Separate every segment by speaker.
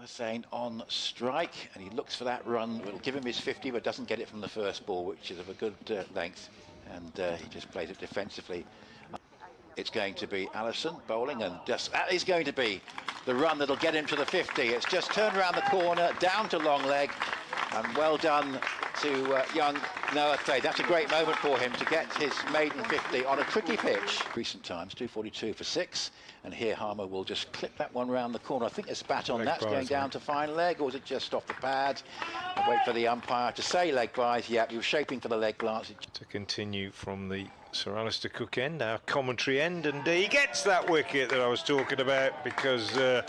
Speaker 1: Rothesay on strike, and he looks for that run. It'll give him his 50, but doesn't get it from the first ball, which is of a good length, and he just plays it defensively. It's going to be Allison bowling, and just that is going to be the run that'll get him to the 50. It's just turned around the corner, down to long leg, and well done to young Rothesay. That's a great moment for him to get his maiden 50 on a tricky pitch. Recent times, 242 for 6, and here Harmer will just clip that one round the corner. I think there's a bat on that's going down to fine leg, or is it just off the pad? And wait for the umpire to say leg buys. Yeah, he was shaping for the leg glance.
Speaker 2: To continue from the Sir Alistair Cook end, our commentary end, and he gets that wicket that I was talking about, because a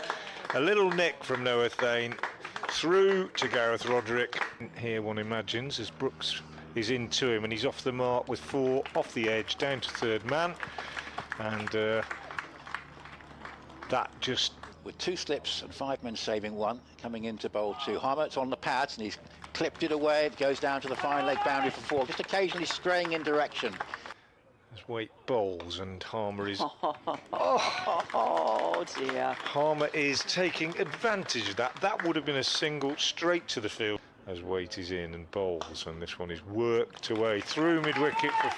Speaker 2: little nick from Noah Thane through to Gareth Roderick. Here one imagines as Brooks is into him, and he's off the mark with 4 off the edge down to third man, and that just
Speaker 1: with 2 slips and 5 men saving 1, coming into bowl 2. Harmer, it's on the pads, and he's clipped it away. It goes down to the fine leg boundary for 4, just occasionally straying in direction.
Speaker 2: As Waite bowls, and Harmer is
Speaker 3: oh dear.
Speaker 2: Harmer is taking advantage of that. That would have been a single straight to the field. As Waite is in and bowls, and this one is worked away through mid-wicket for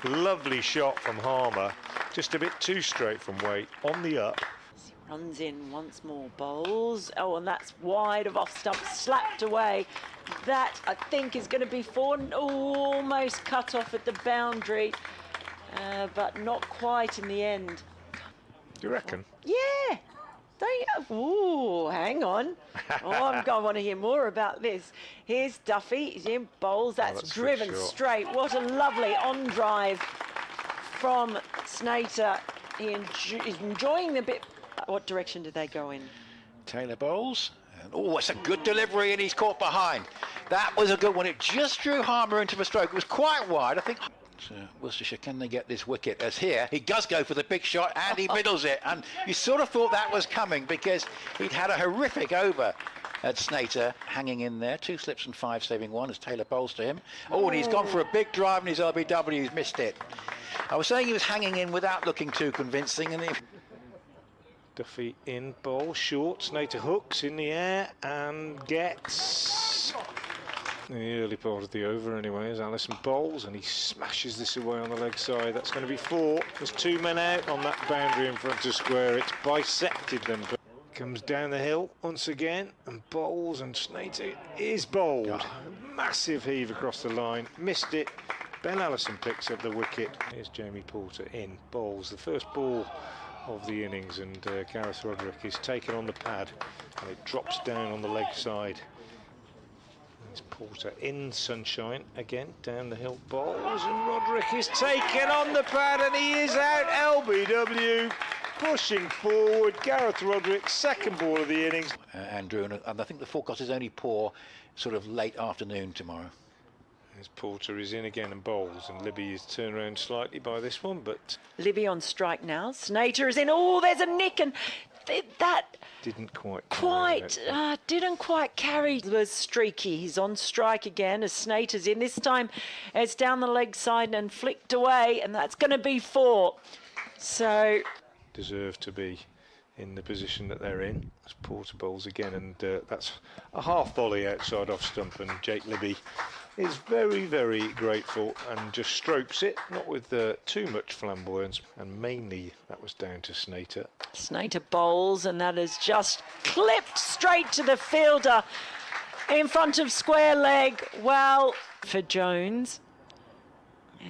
Speaker 2: 4. Lovely shot from Harmer, just a bit too straight from Waite on the up.
Speaker 3: He runs in once more, bowls. Oh, and that's wide of off stump, slapped away. That, I think, is going to be 4. Almost cut off at the boundary, but not quite in the end.
Speaker 2: Do you reckon?
Speaker 3: Yeah. Don't you? Ooh, hang on. Oh, I want to hear more about this. Here's Duffy. He's in bowls. That's driven straight. What a lovely on drive from Snater. He's enjoying the bit. What direction did they go in?
Speaker 1: Taylor bowls. Oh, it's a good delivery, and he's caught behind. That was a good one. It just drew Harmer into the stroke. It was quite wide, I think. Worcestershire, can they get this wicket? As here, he does go for the big shot, and he middles it. And you sort of thought that was coming, because he'd had a horrific over at Snater, hanging in there. 2 slips and 5 saving 1 as Taylor bowls to him. Oh, and he's gone for a big drive in his LBW. He's missed it. I was saying he was hanging in without looking too convincing, and he...
Speaker 2: Duffy in bowl, short, Snater hooks in the air and gets the early part of the over anyway, as Allison bowls, and he smashes this away on the leg side. That's going to be 4. There's 2 men out on that boundary in front of square. It's bisected them. Comes down the hill once again and bowls, and Snater is bowled. Massive heave across the line, missed it. Ben Allison picks up the wicket. Here's Jamie Porter in, bowls the first ball of the innings, and Gareth Roderick is taken on the pad, and it drops down on the leg side. There's Porter in sunshine again, down the hill, bowls, and Roderick is taken on the pad, and he is out. LBW pushing forward. Gareth Roderick, second ball of the innings.
Speaker 1: Andrew, and I think the forecast is only poor sort of late afternoon tomorrow.
Speaker 2: As Porter is in again and bowls, and Libby is turned around slightly by this one, but...
Speaker 3: Libby on strike now. Snater is in. Oh, there's a nick, and that...
Speaker 2: Didn't quite
Speaker 3: didn't quite carry. It was streaky. He's on strike again as Snater's in. This time it's down the leg side and flicked away, and that's going to be 4. So...
Speaker 2: Deserve to be in the position that they're in as Porter bowls again, and that's a half volley outside off stump, and Jake Libby is very, very grateful and just strokes it, not with too much flamboyance, and mainly that was down to Snater.
Speaker 3: Snater bowls, and that is just clipped straight to the fielder in front of square leg. Well, for Jones,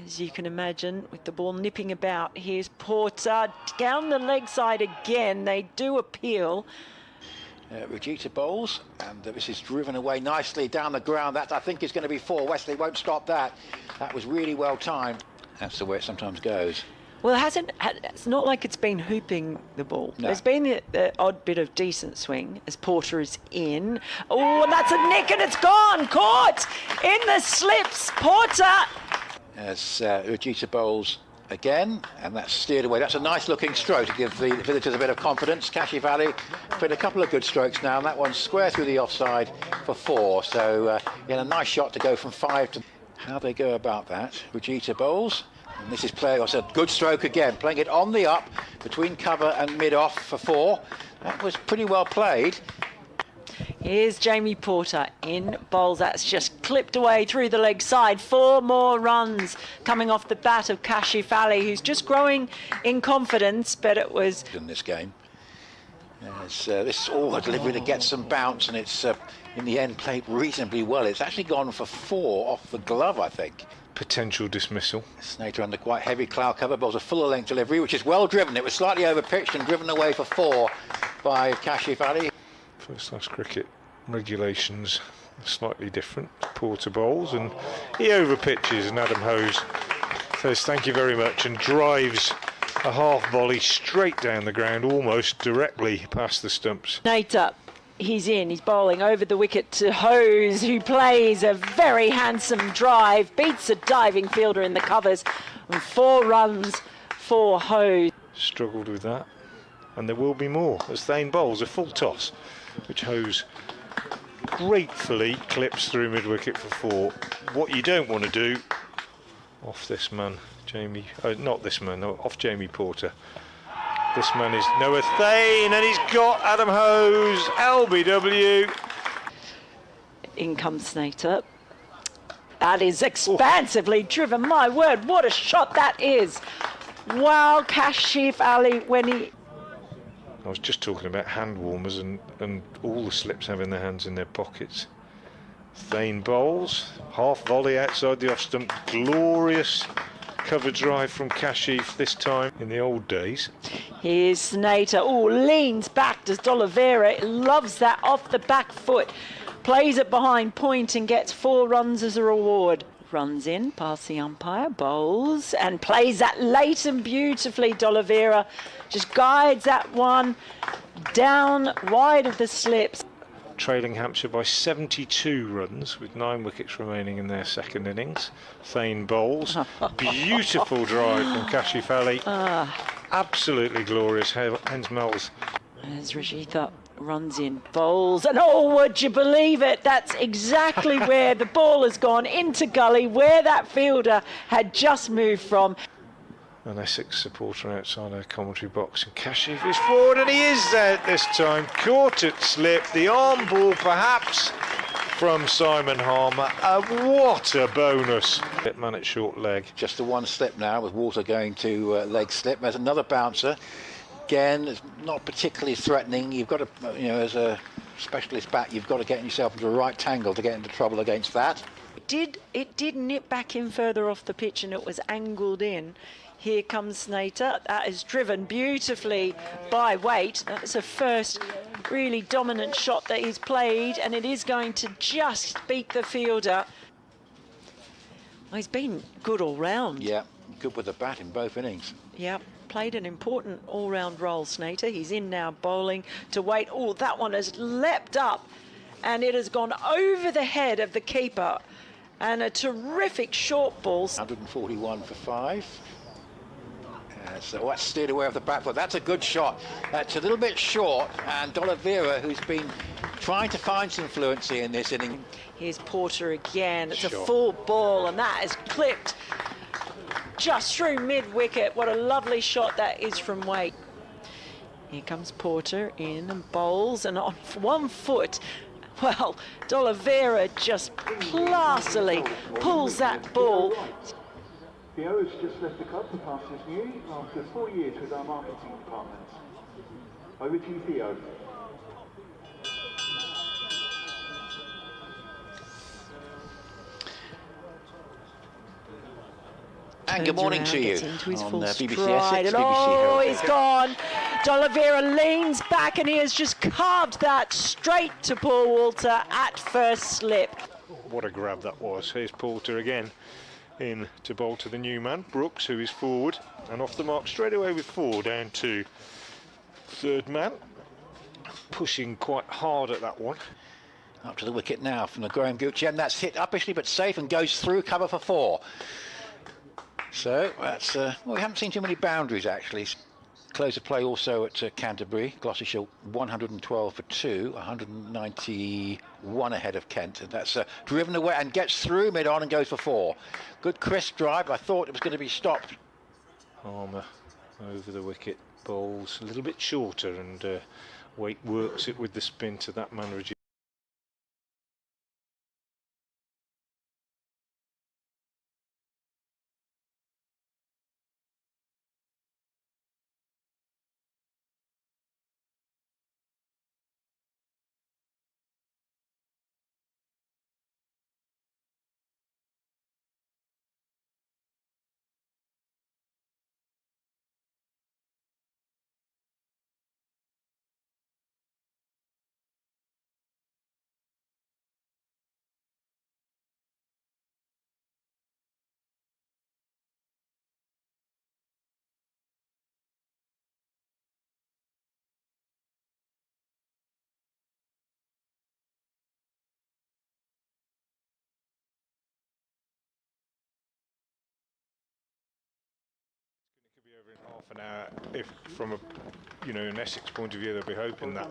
Speaker 3: as you can imagine, with the ball nipping about. Here's Porter down the leg side again. They do appeal.
Speaker 1: Rajita bowls, and this is driven away nicely down the ground. That, I think, is going to be 4. Wesley won't stop that. That was really well timed. That's the way it sometimes goes.
Speaker 3: Well, it's not like it's been hooping the ball. No. There's been the odd bit of decent swing as Porter is in. Oh, and that's a nick, and it's gone. Caught in the slips. Porter.
Speaker 1: As Rajita bowls again, and that's steered away. That's a nice looking stroke to give the visitors a bit of confidence. Kashi Valley played a couple of good strokes now, and that one's square through the offside for 4. So a nice shot to go from 5 to... How they go about that. Rajita bowls, and this is playing, I said, good stroke again, playing it on the up between cover and mid off for 4. That was pretty well played.
Speaker 3: Here's Jamie Porter in bowls. That's just clipped away through the leg side. 4 more runs coming off the bat of Kashif Ali, who's just growing in confidence, but it was...
Speaker 1: In this game. This is all a delivery that gets some bounce, and it's in the end played reasonably well. It's actually gone for 4 off the glove, I think.
Speaker 2: Potential dismissal.
Speaker 1: Snater under quite heavy cloud cover, bowls a fuller length delivery, which is well driven. It was slightly over pitched and driven away for 4 by Kashif Ali.
Speaker 2: First class cricket regulations are slightly different. Porter bowls and he over pitches, and Adam Hose says thank you very much and drives a half volley straight down the ground, almost directly past the stumps.
Speaker 3: Snater, he's in, he's bowling over the wicket to Hose, who plays a very handsome drive, beats a diving fielder in the covers, and 4 runs for Hose.
Speaker 2: Struggled with that, and there will be more as Thane bowls a full toss, which Hose gratefully clips through mid-wicket for 4. What you don't want to do off this man, Jamie, not this man, no, off Jamie Porter. This man is Noah Thane, and he's got Adam Hose, LBW.
Speaker 3: In comes Snater. That is expansively driven. My word, what a shot that is. Wow, Kashif Ali, when he...
Speaker 2: I was just talking about hand warmers and all the slips having their hands in their pockets. Thane bowls, half volley outside the off stump, glorious cover drive from Kashif this time in the old days.
Speaker 3: Here's Snater, leans back, does D'Oliveira, loves that off the back foot, plays it behind point and gets 4 runs as a reward. Runs in, past the umpire, bowls and plays that late and beautifully. D'Oliveira just guides that one down wide of the slips.
Speaker 2: Trailing Hampshire by 72 runs with 9 wickets remaining in their second innings. Thane bowls, beautiful drive from Kashif Ali, absolutely glorious. Hens Mells.
Speaker 3: As Rajitha runs in, bowls, and would you believe it, that's exactly where the ball has gone, into gully where that fielder had just moved from.
Speaker 2: An Essex supporter outside our commentary box, and Kashif is forward, and he is out this time, caught at slip, the arm ball perhaps from Simon Harmer. What a bonus. Man at short leg.
Speaker 1: Just the one slip now, with Walter going to leg slip. There's another bouncer. Again, it's not particularly threatening. You've got to, as a specialist bat, you've got to get yourself into a right tangle to get into trouble against that.
Speaker 3: It did nip back in further off the pitch, and it was angled in. Here comes Snater. That is driven beautifully by Waite. That's a first really dominant shot that he's played, and it is going to just beat the fielder. Well, he's been good all round.
Speaker 1: Yeah, good with the bat in both innings.
Speaker 3: Yeah, played an important all-round role, Snater. He's in now bowling to Waite. That one has leapt up, and it has gone over the head of the keeper. And a terrific short ball.
Speaker 1: 141 for 5. So that's steered away off the back foot. That's a good shot. That's a little bit short, and D'Oliveira, who's been trying to find some fluency in this inning.
Speaker 3: Here's Porter again. It's a full ball, and that is clipped just through mid-wicket. What a lovely shot that is from Waite. Here comes Porter in and bowls, and on 1 foot, well, D'Oliveira just plasterly pulls that ball.
Speaker 4: Theo's just left the club to pass his new after 4 years with our marketing department. Over to you, Theo.
Speaker 1: And good morning to you on BBC Essex,
Speaker 3: and
Speaker 1: BBC
Speaker 3: he's gone. D'Oliveira leans back, and he has just carved that straight to Paul Walter at first slip.
Speaker 2: What a grab that was. Here's Porter again in to bowl to the new man, Brooks, who is forward, and off the mark straight away with 4 down to third man. Pushing quite hard at that one.
Speaker 1: Up to the wicket now from the Graham Gucci, and that's hit uppishly but safe and goes through cover for 4. So that's, well, we haven't seen too many boundaries actually. Close of play also at Canterbury. Gloucestershire 112 for 2, 191 ahead of Kent. And that's driven away and gets through mid-on and goes for 4. Good crisp drive. I thought it was going to be stopped.
Speaker 2: Harmer over the wicket, bowls a little bit shorter, and Waite works it with the spin to that man. half an hour. If from a an Essex point of view, they'll be hoping that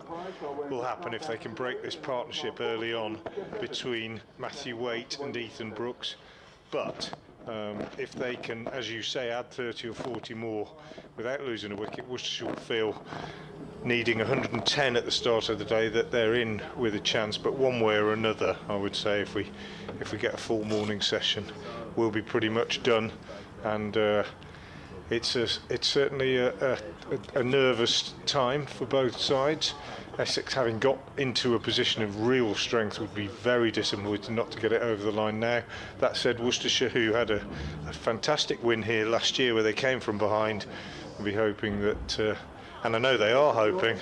Speaker 2: will happen if they can break this partnership early on between Matthew Waite and Ethan Brooks. But if they can, as you say, add 30 or 40 more without losing a wicket, Worcestershire will feel, needing 110 at the start of the day, that they're in with a chance. But one way or another, I would say, if we get a full morning session, we'll be pretty much done. And it's certainly a nervous time for both sides. Essex, having got into a position of real strength, would be very disappointed not to get it over the line now. That said, Worcestershire, who had a fantastic win here last year where they came from behind, will be hoping that, and I know they are hoping,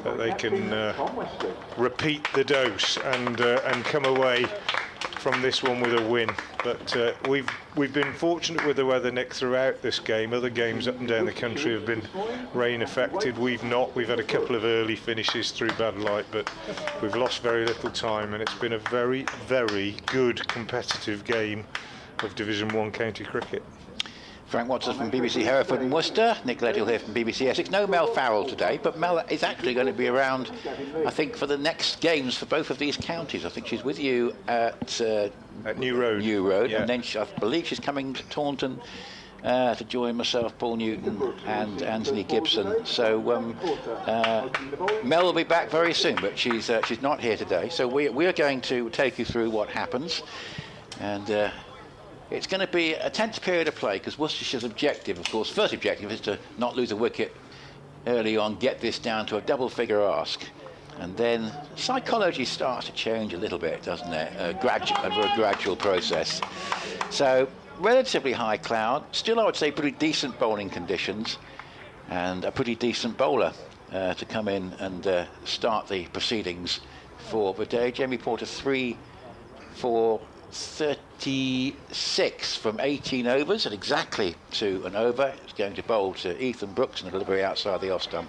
Speaker 2: that they can repeat the dose and come away from this one with a win. But we've been fortunate with the weather, Nick, throughout this game. Other games up and down the country have been rain affected. We've not. We've had a couple of early finishes through bad light, but we've lost very little time, and it's been a very, very good competitive game of Division 1 county cricket.
Speaker 1: Frank Watson from BBC Hereford and Worcester, Nick Ledhill here from BBC Essex. No Mel Farrell today, but Mel is actually going to be around, I think, for the next games for both of these counties. I think she's with you at
Speaker 2: New Road.
Speaker 1: Yeah. And then I believe she's coming to Taunton to join myself, Paul Newton and Anthony Gibson. So Mel will be back very soon, but she's not here today. So we are going to take you through what happens, and it's going to be a tense period of play, because Worcestershire's objective, of course, first objective is to not lose a wicket early on, get this down to a double-figure ask. And then psychology starts to change a little bit, doesn't it? Over a gradual process. So relatively high cloud, still I would say pretty decent bowling conditions, and a pretty decent bowler to come in and start the proceedings for the day. Jamie Porter 3 for 36 from 18 overs, and exactly to an over. It's going to bowl to Ethan Brooks and a delivery outside the off stump,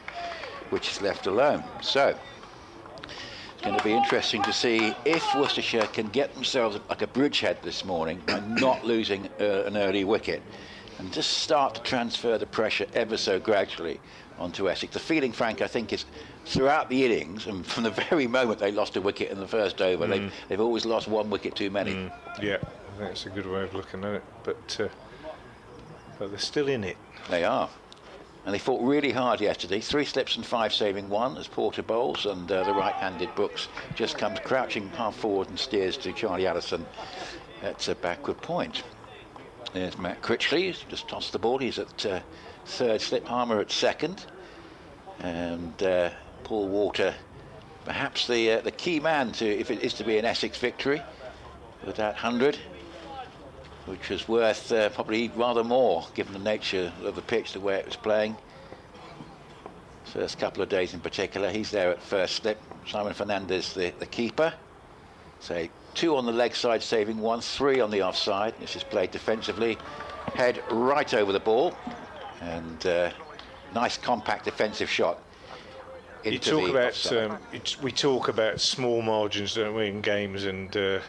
Speaker 1: which is left alone. So it's going to be interesting to see if Worcestershire can get themselves like a bridgehead this morning by not losing an early wicket, and just start to transfer the pressure ever so gradually onto Essex. The feeling, Frank, I think, is throughout the innings, and from the very moment they lost a wicket in the first over, they've always lost one wicket too many.
Speaker 2: Yeah, I think that's a good way of looking at it. But they're still in it.
Speaker 1: They are. And they fought really hard yesterday. 3 slips and 5 saving 1 as Porter bowls, and the right-handed Brooks just comes crouching half forward and steers to Charlie Allison at a backward point. There's Matt Critchley, he's just tossed the ball. He's at third slip, Harmer at second, and Paul Walter, perhaps the key man to, if it is to be an Essex victory, with that 100, which was worth probably rather more given the nature of the pitch, the way it was playing. First couple of days in particular, he's there at first slip. Simon Fernandez, the keeper. So 2 on the leg side, saving 1, 3 on the offside. This is played defensively, head right over the ball, and nice compact defensive shot.
Speaker 2: We talk about small margins, don't we, in games, and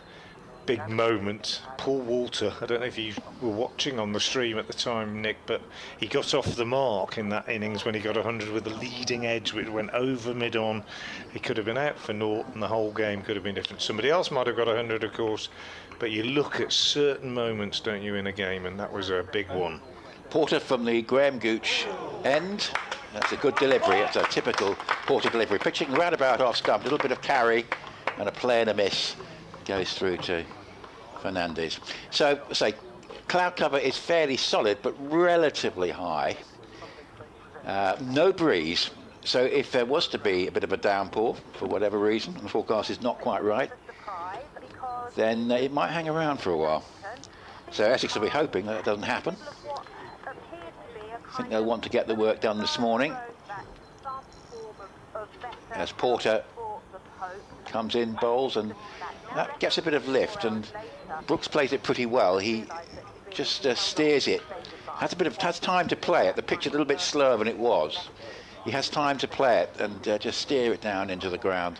Speaker 2: big moments. Paul Walter, I don't know if you were watching on the stream at the time, Nick, but he got off the mark in that innings when he got 100 with the leading edge, which went over mid-on. He could have been out for naught, and the whole game could have been different. Somebody else might have got 100, of course, but you look at certain moments, don't you, in a game, and that was a big one.
Speaker 1: Porter from the Graham Gooch end. That's a good delivery. It's a typical Porter delivery. Pitching round about off stump, a little bit of carry and a play and a miss goes through to Fernandez. So, cloud cover is fairly solid but relatively high. No breeze. So if there was to be a bit of a downpour for whatever reason, and the forecast is not quite right, then it might hang around for a while. So Essex will be hoping that doesn't happen. I think they'll want to get the work done this morning, as Porter comes in, bowls, and that gets a bit of lift, and Brooks plays it pretty well. He just steers it, has time to play it. The pitch is a little bit slower than it was. He has time to play it and just steer it down into the ground.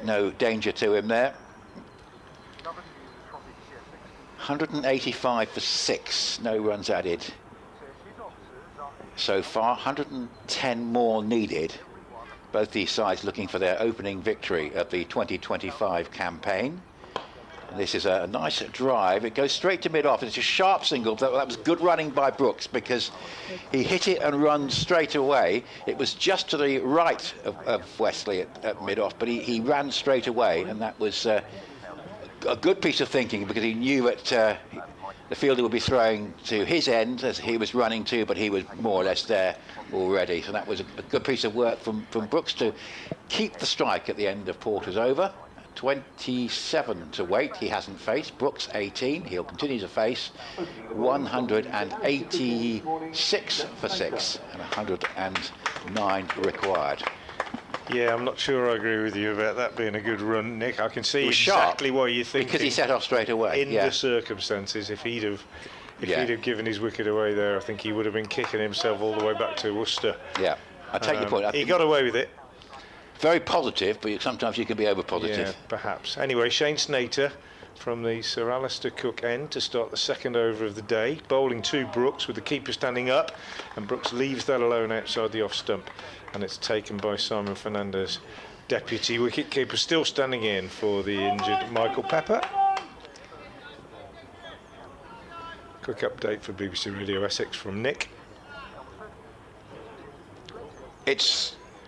Speaker 1: No danger to him there. 185 for 6, no runs added. so far, 110 more needed. Both these sides looking for their opening victory of the 2025 campaign. And this is a nice drive. It goes straight to mid-off. It's a sharp single. That was good running by Brooks because he hit it and run straight away. It was just to the right of Wesley at mid-off, but he ran straight away, and that was a good piece of thinking because he knew that the fielder would be throwing to his end as he was running to, but he was more or less there already. So that was a good piece of work from Brooks to keep the strike at the end of Porter's over. 27 to wait, he hasn't faced. Brooks 18, he'll continue to face. 186 for 6 and 109 required.
Speaker 2: Yeah, I'm not sure I agree with you about that being a good run, Nick. I can see exactly what you're thinking.
Speaker 1: Because he set off straight away.
Speaker 2: In the circumstances, if he'd have given his wicket away there, I think he would have been kicking himself all the way back to Worcester.
Speaker 1: Yeah, I take your point.
Speaker 2: He got away with it.
Speaker 1: Very positive, but sometimes you can be over positive.
Speaker 2: Yeah, perhaps. Anyway, Shane Snater from the Sir Alistair Cook end to start the second over of the day, bowling to Brooks with the keeper standing up, and Brooks leaves that alone outside the off stump, and it's taken by Simon Fernandez, deputy wicket-keeper, still standing in for the injured Michael Pepper. Quick update for BBC Radio Essex from Nick.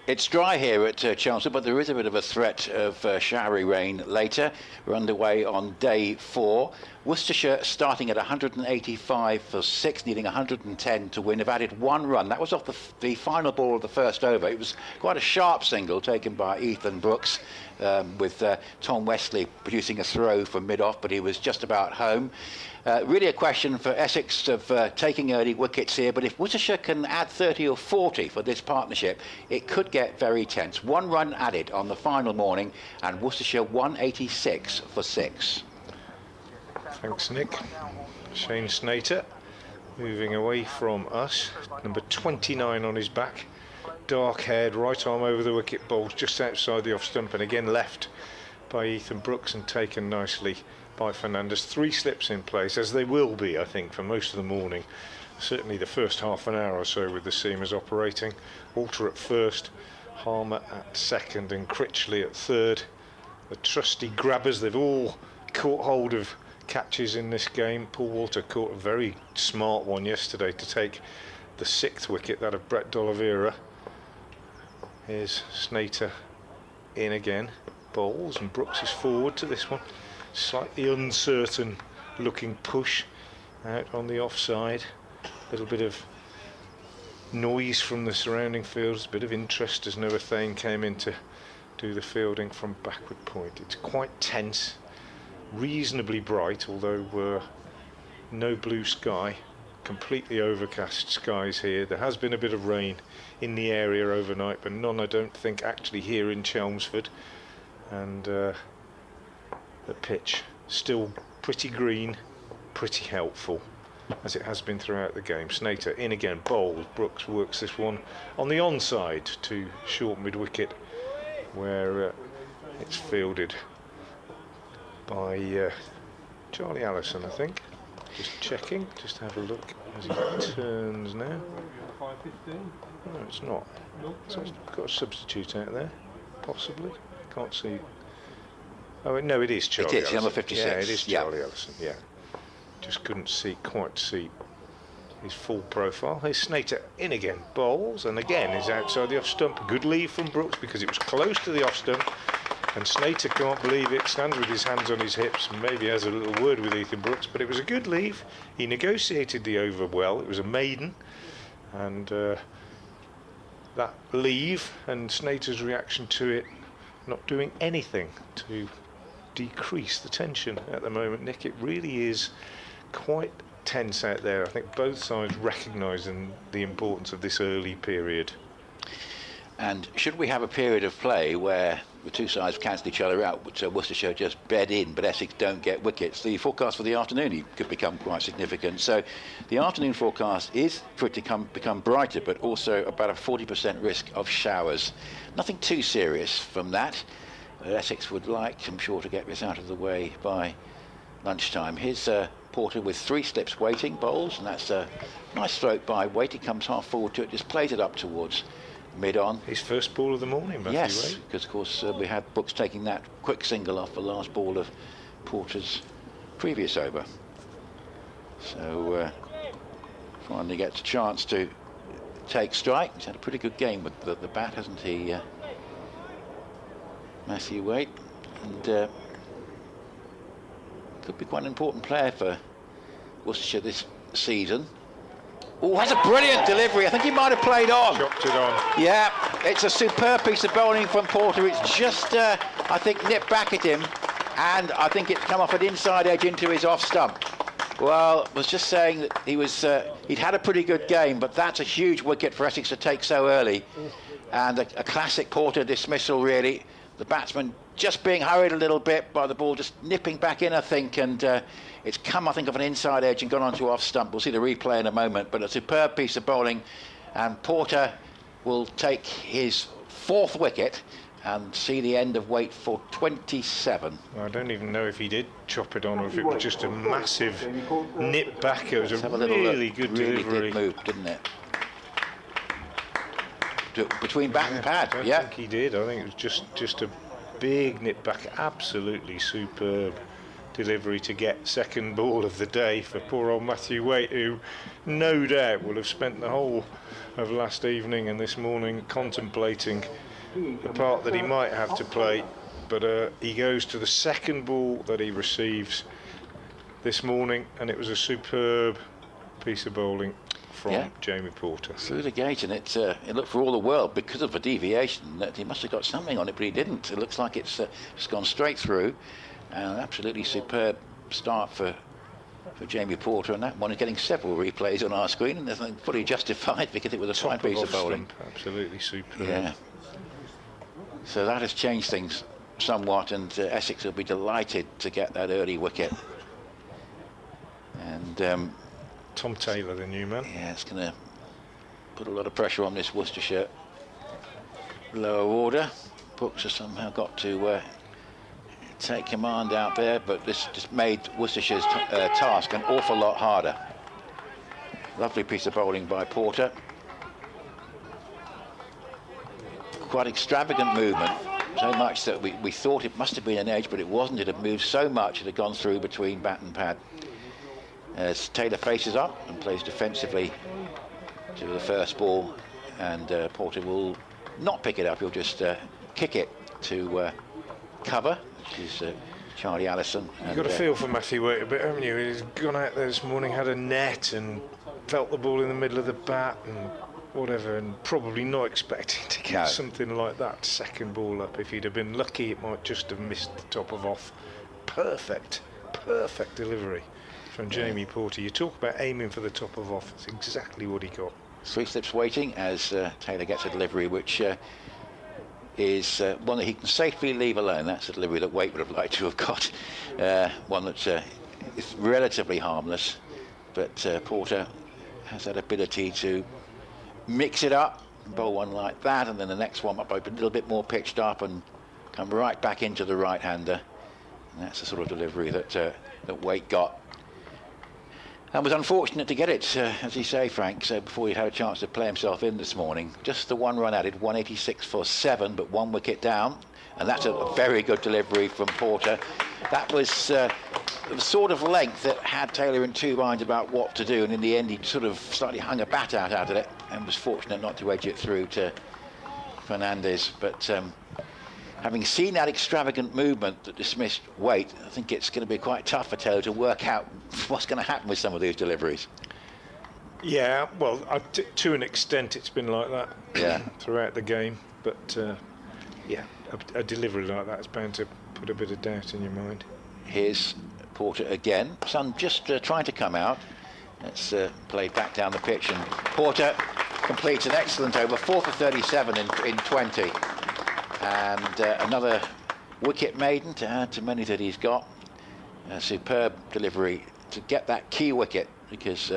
Speaker 1: It's dry here at Chelmsford, but there is a bit of a threat of showery rain later. We're underway on day 4. Worcestershire starting at 185 for 6, needing 110 to win. Have added 1 run. That was off the final ball of the first over. It was quite a sharp single taken by Ethan Brooks, with Tom Wesley producing a throw from mid-off, but he was just about home. Really a question for Essex of taking early wickets here, but if Worcestershire can add 30 or 40 for this partnership, it could get very tense. 1 run added on the final morning, and Worcestershire 186 for 6.
Speaker 2: Thanks, Nick. Shane Snater moving away from us, number 29 on his back, dark-haired, right arm over the wicket, bowls just outside the off stump, and again left by Ethan Brooks and taken nicely by Fernandez. 3 slips in place, as they will be, I think, for most of the morning. Certainly the first half an hour or so with the seamers operating. Walter at first, Harmer at second, and Critchley at third. The trusty grabbers, they've all caught hold of catches in this game. Paul Walter caught a very smart one yesterday to take the 6th wicket, that of Brett D'Oliveira. Here's Snater in again, bowls, and Brooks is forward to this one. Slightly uncertain looking push out on the offside. A little bit of noise from the surrounding fields, a bit of interest as Noah Thane came in to do the fielding from backward point. It's quite tense, reasonably bright, although no blue sky, completely overcast skies here. There has been a bit of rain in the area overnight, but none, I don't think, actually here in Chelmsford. And the pitch still pretty green, pretty helpful, as it has been throughout the game. Snater in again, bowls. Brooks works this one on the onside to short mid-wicket, where it's fielded by Charlie Allison, I think. Just checking, just have a look as he turns now. No, it's not. So it's got a substitute out there, possibly. Can't see. Oh no, it is Charlie.
Speaker 1: It is number 56.
Speaker 2: Yeah, it is Charlie Allison. Yeah, just couldn't quite see his full profile. Here's Snater in again, bowls, and again is outside the off stump. Good leave from Brooks because it was close to the off stump, and Snater can't believe it. Stands with his hands on his hips and maybe has a little word with Ethan Brooks, but it was a good leave. He negotiated the over well. It was a maiden, and that leave and Snater's reaction to it, not doing anything to decrease the tension at the moment, Nick. It really is quite tense out there. I think both sides recognising the importance of this early period.
Speaker 1: And should we have a period of play where the two sides cancel each other out, so Worcestershire just bed in but Essex don't get wickets, the forecast for the afternoon could become quite significant. So the afternoon forecast is for it to become brighter, but also about a 40% risk of showers. Nothing too serious from that. Essex would like, I'm sure, to get this out of the way by lunchtime. Here's Porter with 3 slips waiting bowls, and that's a nice stroke by Waite. He comes half forward to it, just plays it up towards mid-on.
Speaker 2: His first ball of the morning, Matthew
Speaker 1: Yes,
Speaker 2: Waite.
Speaker 1: because of course we had Brooks taking that quick single off the last ball of Porter's previous over. So finally gets a chance to take strike. He's had a pretty good game with the bat, hasn't he, Matthew Waite? And could be quite an important player for Worcestershire this season. Oh, has a brilliant delivery. I think he might have played on.
Speaker 2: Chopped it on.
Speaker 1: Yeah, it's a superb piece of bowling from Porter. It's just, I think, nipped back at him, and I think it's come off an inside edge into his off stump. Well, I was just saying that he'd had a pretty good game, but that's a huge wicket for Essex to take so early, and a classic Porter dismissal, really. The batsman just being hurried a little bit by the ball, just nipping back in, I think, and it's come, I think, off an inside edge and gone onto off stump. We'll see the replay in a moment, but a superb piece of bowling, and Porter will take his 4th wicket and see the end of Waite for 27.
Speaker 2: I don't even know if he did chop it on or if it was just a massive nip back. It was a really good delivery.
Speaker 1: Really did move, didn't it? Between bat and pad,
Speaker 2: I don't think he did. I think it was just a big nip back. Absolutely superb delivery to get second ball of the day for poor old Matthew Waite, who no doubt will have spent the whole of last evening and this morning contemplating the part that he might have to play, but he goes to the second ball that he receives this morning, and it was a superb piece of bowling from Jamie Porter.
Speaker 1: Through the gate, and it looked for all the world, because of the deviation, that he must have got something on it, but he didn't. It looks like it's just gone straight through. An absolutely superb start for Jamie Porter, and that one is getting several replays on our screen, and they're fully justified because it was a fine piece of bowling.
Speaker 2: Absolutely superb.
Speaker 1: Yeah. So that has changed things somewhat, and Essex will be delighted to get that early wicket. And
Speaker 2: Tom Taylor, the new man.
Speaker 1: Yeah, it's going to put a lot of pressure on this Worcestershire lower order. Brooks has somehow got to take command out there, but this just made Worcestershire's task an awful lot harder. Lovely piece of bowling by Porter. Quite extravagant movement, so much that we thought it must have been an edge, but it wasn't. It had moved so much it had gone through between bat and pad. As Taylor faces up and plays defensively to the first ball, and Porter will not pick it up. He'll just kick it to cover, which is Charlie Allison.
Speaker 2: You've got to feel for Matthew Waite a bit, haven't you? He's gone out there this morning, had a net and felt the ball in the middle of the bat and whatever, and probably not expecting to get something like that second ball up. If he'd have been lucky, it might just have missed the top of off. Perfect delivery from Jamie Porter. You talk about aiming for the top of off, it's exactly what he got.
Speaker 1: 3 slips waiting as Taylor gets a delivery which is one that he can safely leave alone. That's the delivery that Waite would have liked to have got. One that is relatively harmless, but Porter has that ability to mix it up, bowl one like that, and then the next one up a little bit more pitched up and come right back into the right-hander. And that's the sort of delivery that that Waite got. And was unfortunate to get it, as you say, Frank, so before he had a chance to play himself in this morning. Just the 1 run added, 186 for 7, but 1 wicket down. And that's a very good delivery from Porter. That was the sort of length that had Taylor in 2 minds about what to do, and in the end he sort of slightly hung a bat out of it and was fortunate not to edge it through to Fernandez. But having seen that extravagant movement that dismissed Waite, I think it's going to be quite tough for Taylor to work out what's going to happen with some of these deliveries.
Speaker 2: Yeah, well, to an extent it's been like that throughout the game, but yeah, a delivery like that is bound to put a bit of doubt in your mind.
Speaker 1: Here's Porter again. Sun just trying to come out. Let's play back down the pitch, and Porter completes an excellent over, 4 for 37 in 20. And another wicket maiden to add to many that he's got. A superb delivery to get that key wicket, because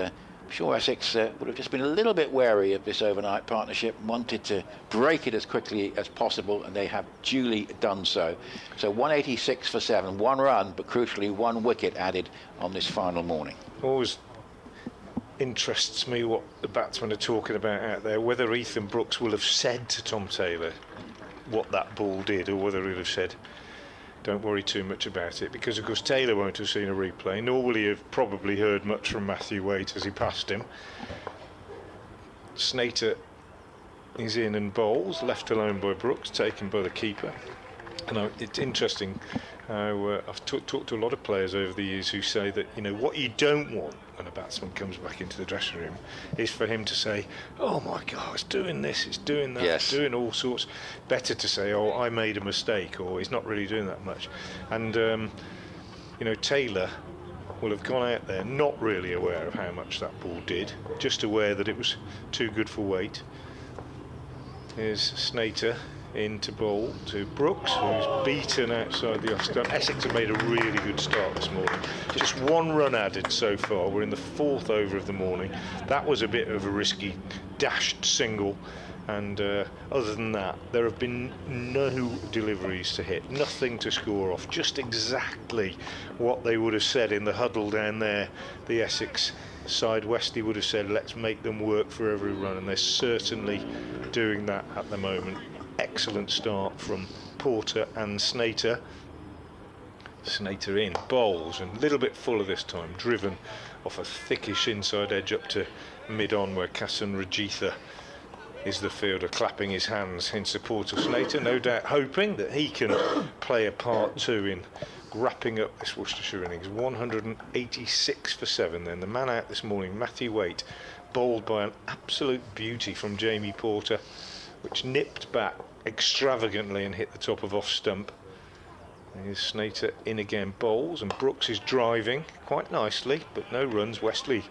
Speaker 1: I'm sure Essex would have just been a little bit wary of this overnight partnership, wanted to break it as quickly as possible, and they have duly done so. So 186 for 7, 1 run, but crucially 1 wicket added on this final morning.
Speaker 2: Always interests me what the batsmen are talking about out there, whether Ethan Brooks will have said to Tom Taylor what that ball did, or whether he'll have said, don't worry too much about it, because of course Taylor won't have seen a replay, nor will he have probably heard much from Matthew Waite as he passed him. Snater is in and bowls, left alone by Brooks, taken by the keeper. And it's interesting how I've talked to a lot of players over the years who say that, you know, what you don't want when a batsman comes back into the dressing room is for him to say, oh my God, it's doing this, it's doing that,
Speaker 1: yes,
Speaker 2: it's doing all sorts. Better to say, oh, I made a mistake, or he's not really doing that much. And, you know, Taylor will have gone out there not really aware of how much that ball did, just aware that it was too good for weight. Here's Snater in to bowl to Brooks, who's beaten outside the off stump. Essex have made a really good start this morning. Just 1 run added so far. We're in the 4th over of the morning. That was a bit of a risky dashed single, and other than that, there have been no deliveries to hit, nothing to score off, just exactly what they would have said in the huddle down there. The Essex side, Westley would have said, let's make them work for every run, and they're certainly doing that at the moment. Excellent start from Porter and Snater. Snater in, bowls, and a little bit fuller this time, driven off a thickish inside edge up to mid-on, where Kasan Rajitha is the fielder, clapping his hands in support of Snater, no doubt hoping that he can play a part too in wrapping up this Worcestershire innings. 186 for 7 then. The man out this morning, Matthew Waite, bowled by an absolute beauty from Jamie Porter, which nipped back extravagantly and hit the top of off stump. Here's Snater in again, bowls, and Brooks is driving quite nicely, but no runs. Westley,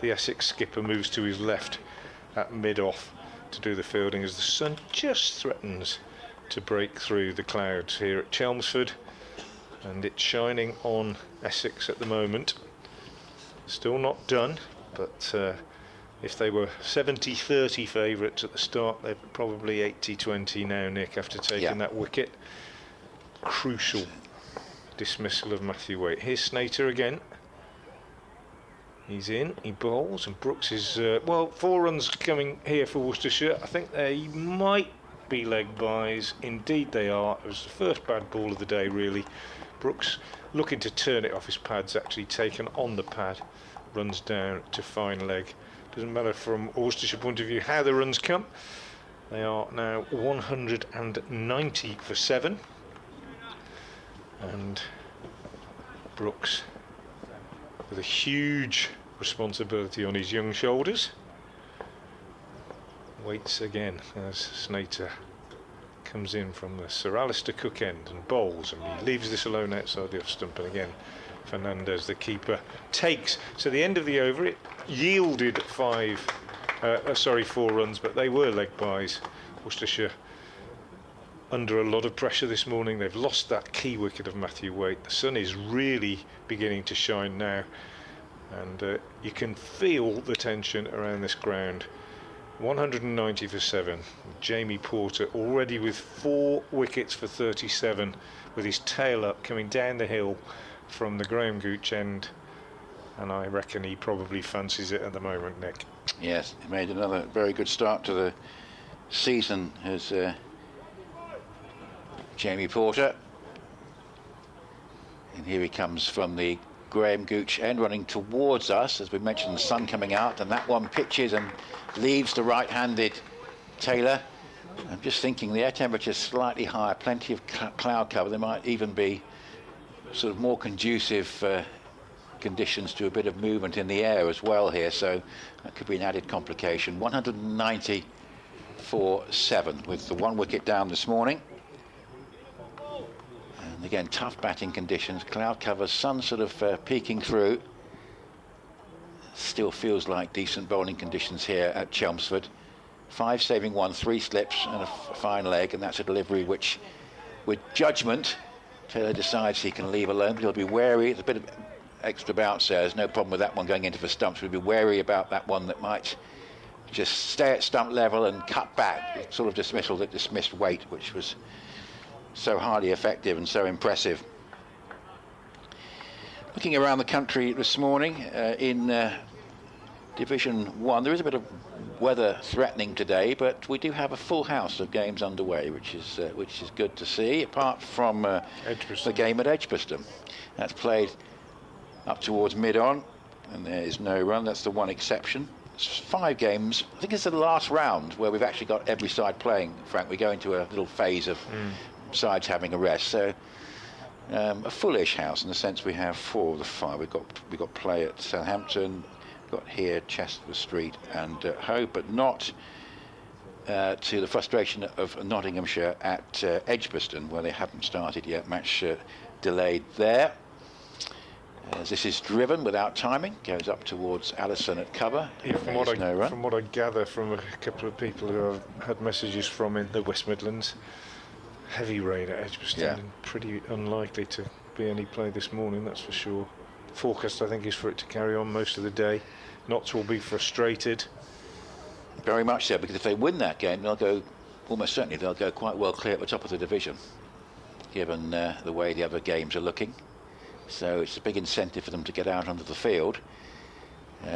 Speaker 2: the Essex skipper, moves to his left at mid-off to do the fielding as the sun just threatens to break through the clouds here at Chelmsford, and it's shining on Essex at the moment. Still not done, but if they were 70-30 favourites at the start, they're probably 80-20 now, Nick, after taking that wicket. Crucial dismissal of Matthew Waite. Here's Snater again. He's in, he bowls, and Brooks is, well, 4 runs coming here for Worcestershire. I think they might be leg byes. Indeed they are. It was the first bad ball of the day, really. Brooks looking to turn it off his pads, actually taken on the pad, runs down to fine leg. Doesn't matter from Worcestershire point of view how the runs come. They are now 190 for 7. And Brooks with a huge responsibility on his young shoulders. Waits again as Snater comes in from the Sir Alistair Cook end and bowls, and he leaves this alone outside the off stump, and again Fernandez, the keeper, takes. So the end of the over, it yielded 4 runs, but they were leg byes. Worcestershire under a lot of pressure this morning. They've lost that key wicket of Matthew Waite. The sun is really beginning to shine now, and you can feel the tension around this ground. 190 for 7. Jamie Porter already with 4 wickets for 37, with his tail up, coming down the hill from the Graham Gooch end, and I reckon he probably fancies it at the moment, Nick.
Speaker 1: Yes, he made another very good start to the season as Jamie Porter, and here he comes from the Graham Gooch end, running towards us. As we mentioned, the sun coming out, and that one pitches and leaves the right-handed Taylor. I'm just thinking the air temperature is slightly higher, plenty of cloud cover. There might even be sort of more conducive conditions to a bit of movement in the air as well here, so that could be an added complication. 190 for 7 with the 1 wicket down this morning. And again, tough batting conditions, cloud cover, sun sort of peeking through. Still feels like decent bowling conditions here at Chelmsford. 5 saving 1, 3 slips and a fine leg, and that's a delivery which, with judgment, Taylor decides he can leave alone, but he'll be wary. It's a bit of extra bounce there. There's no problem with that one going into the stumps. We'd be wary about that one that might just stay at stump level and cut back. It's sort of dismissal that dismissed weight, which was so highly effective and so impressive. Looking around the country this morning in Division 1, there is a bit of weather threatening today, but we do have a full house of games underway, which is good to see, apart from the game at Edgbaston. That's played up towards mid-on, and there is no run. That's the one exception. It's 5 games. I think it's the last round where we've actually got every side playing, Frank. We go into a little phase of sides having a rest. So a fullish house in the sense we have 4 of the 5. We've got play at Southampton, got here Chester Street and Hoe, but not to the frustration of Nottinghamshire at Edgbaston, where they haven't started yet. Match delayed there. As this is driven without timing, goes up towards Allison at cover.
Speaker 2: Yeah, from what I gather from a couple of people who I've had messages from in the West Midlands, heavy rain at Edgbaston, and pretty unlikely to be any play this morning, that's for sure. Forecast, I think, is for it to carry on most of the day. Notts will be frustrated.
Speaker 1: Very much so, because if they win that game, they'll go, almost certainly, they'll go quite well clear at the top of the division, given the way the other games are looking. So it's a big incentive for them to get out onto the field.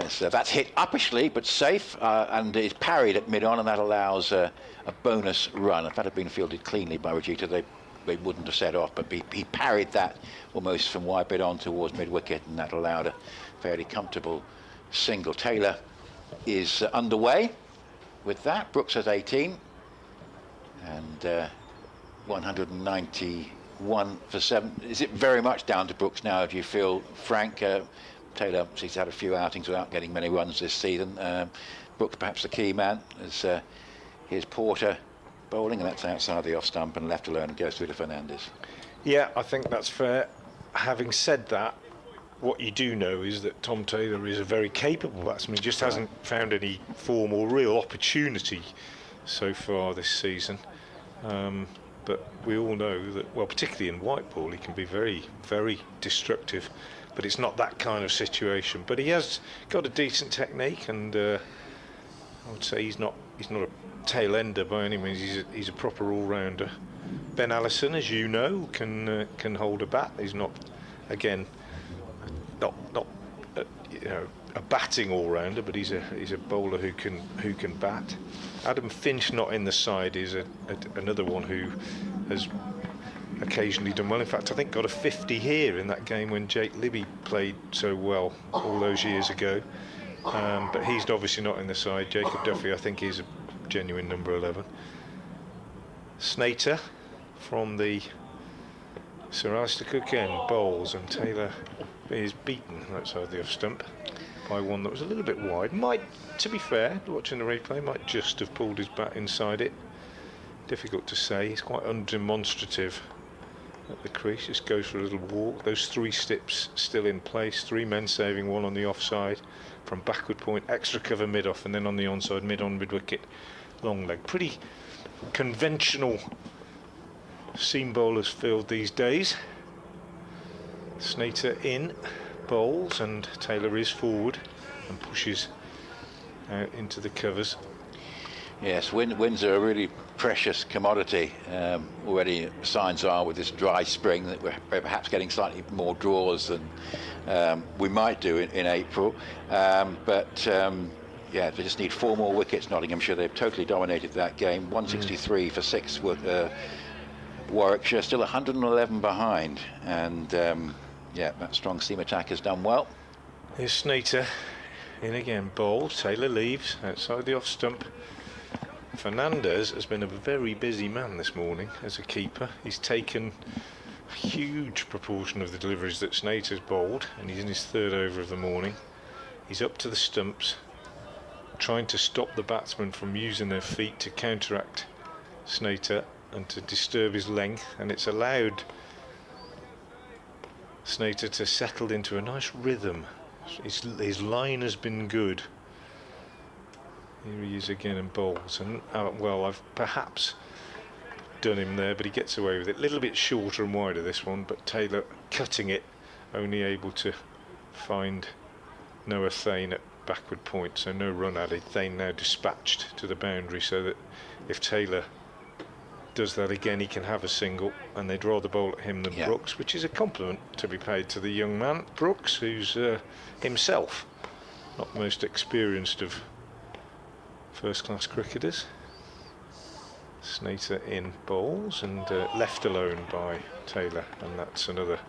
Speaker 1: So that's hit uppishly, but safe, and is parried at mid-on, and that allows a bonus run. If that had been fielded cleanly by Regita, they wouldn't have set off, but he parried that almost from wide mid-on towards mid-wicket, and that allowed a fairly comfortable single. Taylor is underway with that. Brooks has 18, and 191 for 7. Is it very much down to Brooks now, do you feel, Frank? Taylor, he's had a few outings without getting many runs this season. Brooks perhaps the key man, as here's Porter bowling, and that's outside the off stump and left alone and goes through to Fernandez.
Speaker 2: Yeah, I think that's fair. Having said that, what you do know is that Tom Taylor is a very capable batsman. He just hasn't found any form or real opportunity so far this season. But we all know that, well, particularly in white ball, he can be very, very destructive. But it's not that kind of situation. But he has got a decent technique, and I would say he's not a tail ender by any means. He's a proper all-rounder. Ben Allison, as you know, can hold a bat. He's not, again, not you know, a batting all-rounder, but he's a bowler who can bat. Adam Finch, not in the side, is another one who has occasionally done well. In fact, I think got a 50 here in that game when Jake Libby played so well all those years ago. But he's obviously not in the side. Jacob Duffy, I think, is a genuine number 11. Snater from the Sir Alistair Cook end bowls, and Taylor is beaten outside the off stump by one that was a little bit wide. Might, to be fair, watching the replay, might just have pulled his bat inside it. Difficult to say. He's quite undemonstrative at the crease. Just goes for a little walk. Those 3 steps still in place. 3 men saving, 1 on the offside from backward point, extra cover mid off, and then on the onside, mid on, mid wicket, long leg. Pretty conventional seam bowlers field these days. Snater in bowls, and Taylor is forward and pushes out into the covers.
Speaker 1: Yes, winds are a really precious commodity. Already signs are with this dry spring that we're perhaps getting slightly more draws than we might do in April. Yeah, they just need 4 more wickets, Nottinghamshire. They've totally dominated that game. 163 for 6 with Warwickshire, still 111 behind. And yeah, that strong seam attack has done well.
Speaker 2: Here's Snater in again, bowled. Taylor leaves outside the off stump. Fernandez has been a very busy man this morning as a keeper. He's taken a huge proportion of the deliveries that Snater's bowled, and he's in his 3rd over of the morning. He's up to the stumps, trying to stop the batsmen from using their feet to counteract Snater and to disturb his length, and it's allowed Snater to settle into a nice rhythm. His line has been good. Here he is again and bowls, and well, I've perhaps done him there, but he gets away with it. A little bit shorter and wider this one, but Taylor cutting it, only able to find Noah Thane at backward point, so no run added. Thane now dispatched to the boundary, so that if Taylor does that again, he can have a single, and they'd rather bowl at him than Brooks, which is a compliment to be paid to the young man Brooks, who's himself not the most experienced of first-class cricketers. Snater in bowls and left alone by Taylor, and that's another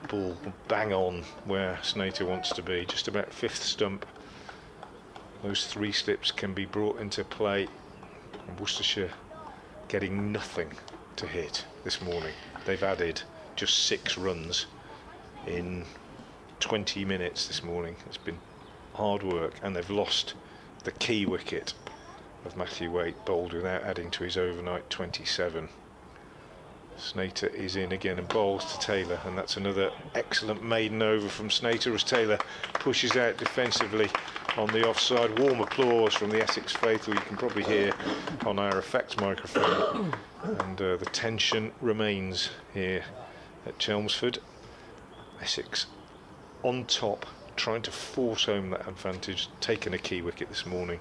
Speaker 2: ball bang on where Snater wants to be, just about fifth stump. Those 3 slips can be brought into play, and Worcestershire getting nothing to hit this morning. They've added just 6 runs in 20 minutes this morning. It's been hard work, and they've lost the key wicket of Matthew Waite, bowled without adding to his overnight 27. Snater is in again and bowls to Taylor, and that's another excellent maiden over from Snater as Taylor pushes out defensively on the offside. Warm applause from the Essex faithful, you can probably hear on our effects microphone, and the tension remains here at Chelmsford. Essex on top, trying to force home that advantage, taking a key wicket this morning.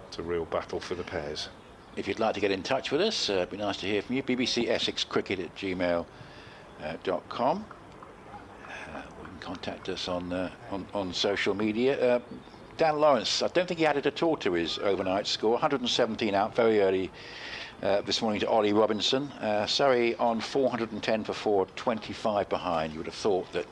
Speaker 2: It's a real battle for the pairs.
Speaker 1: If you'd like to get in touch with us, it'd be nice to hear from you. bbcessexcricket@gmail.com. You can contact us on social media. Dan Lawrence, I don't think he added at all to his overnight score. 117 out very early this morning to Ollie Robinson. Surrey on 410 for 4, 25 behind. You would have thought that,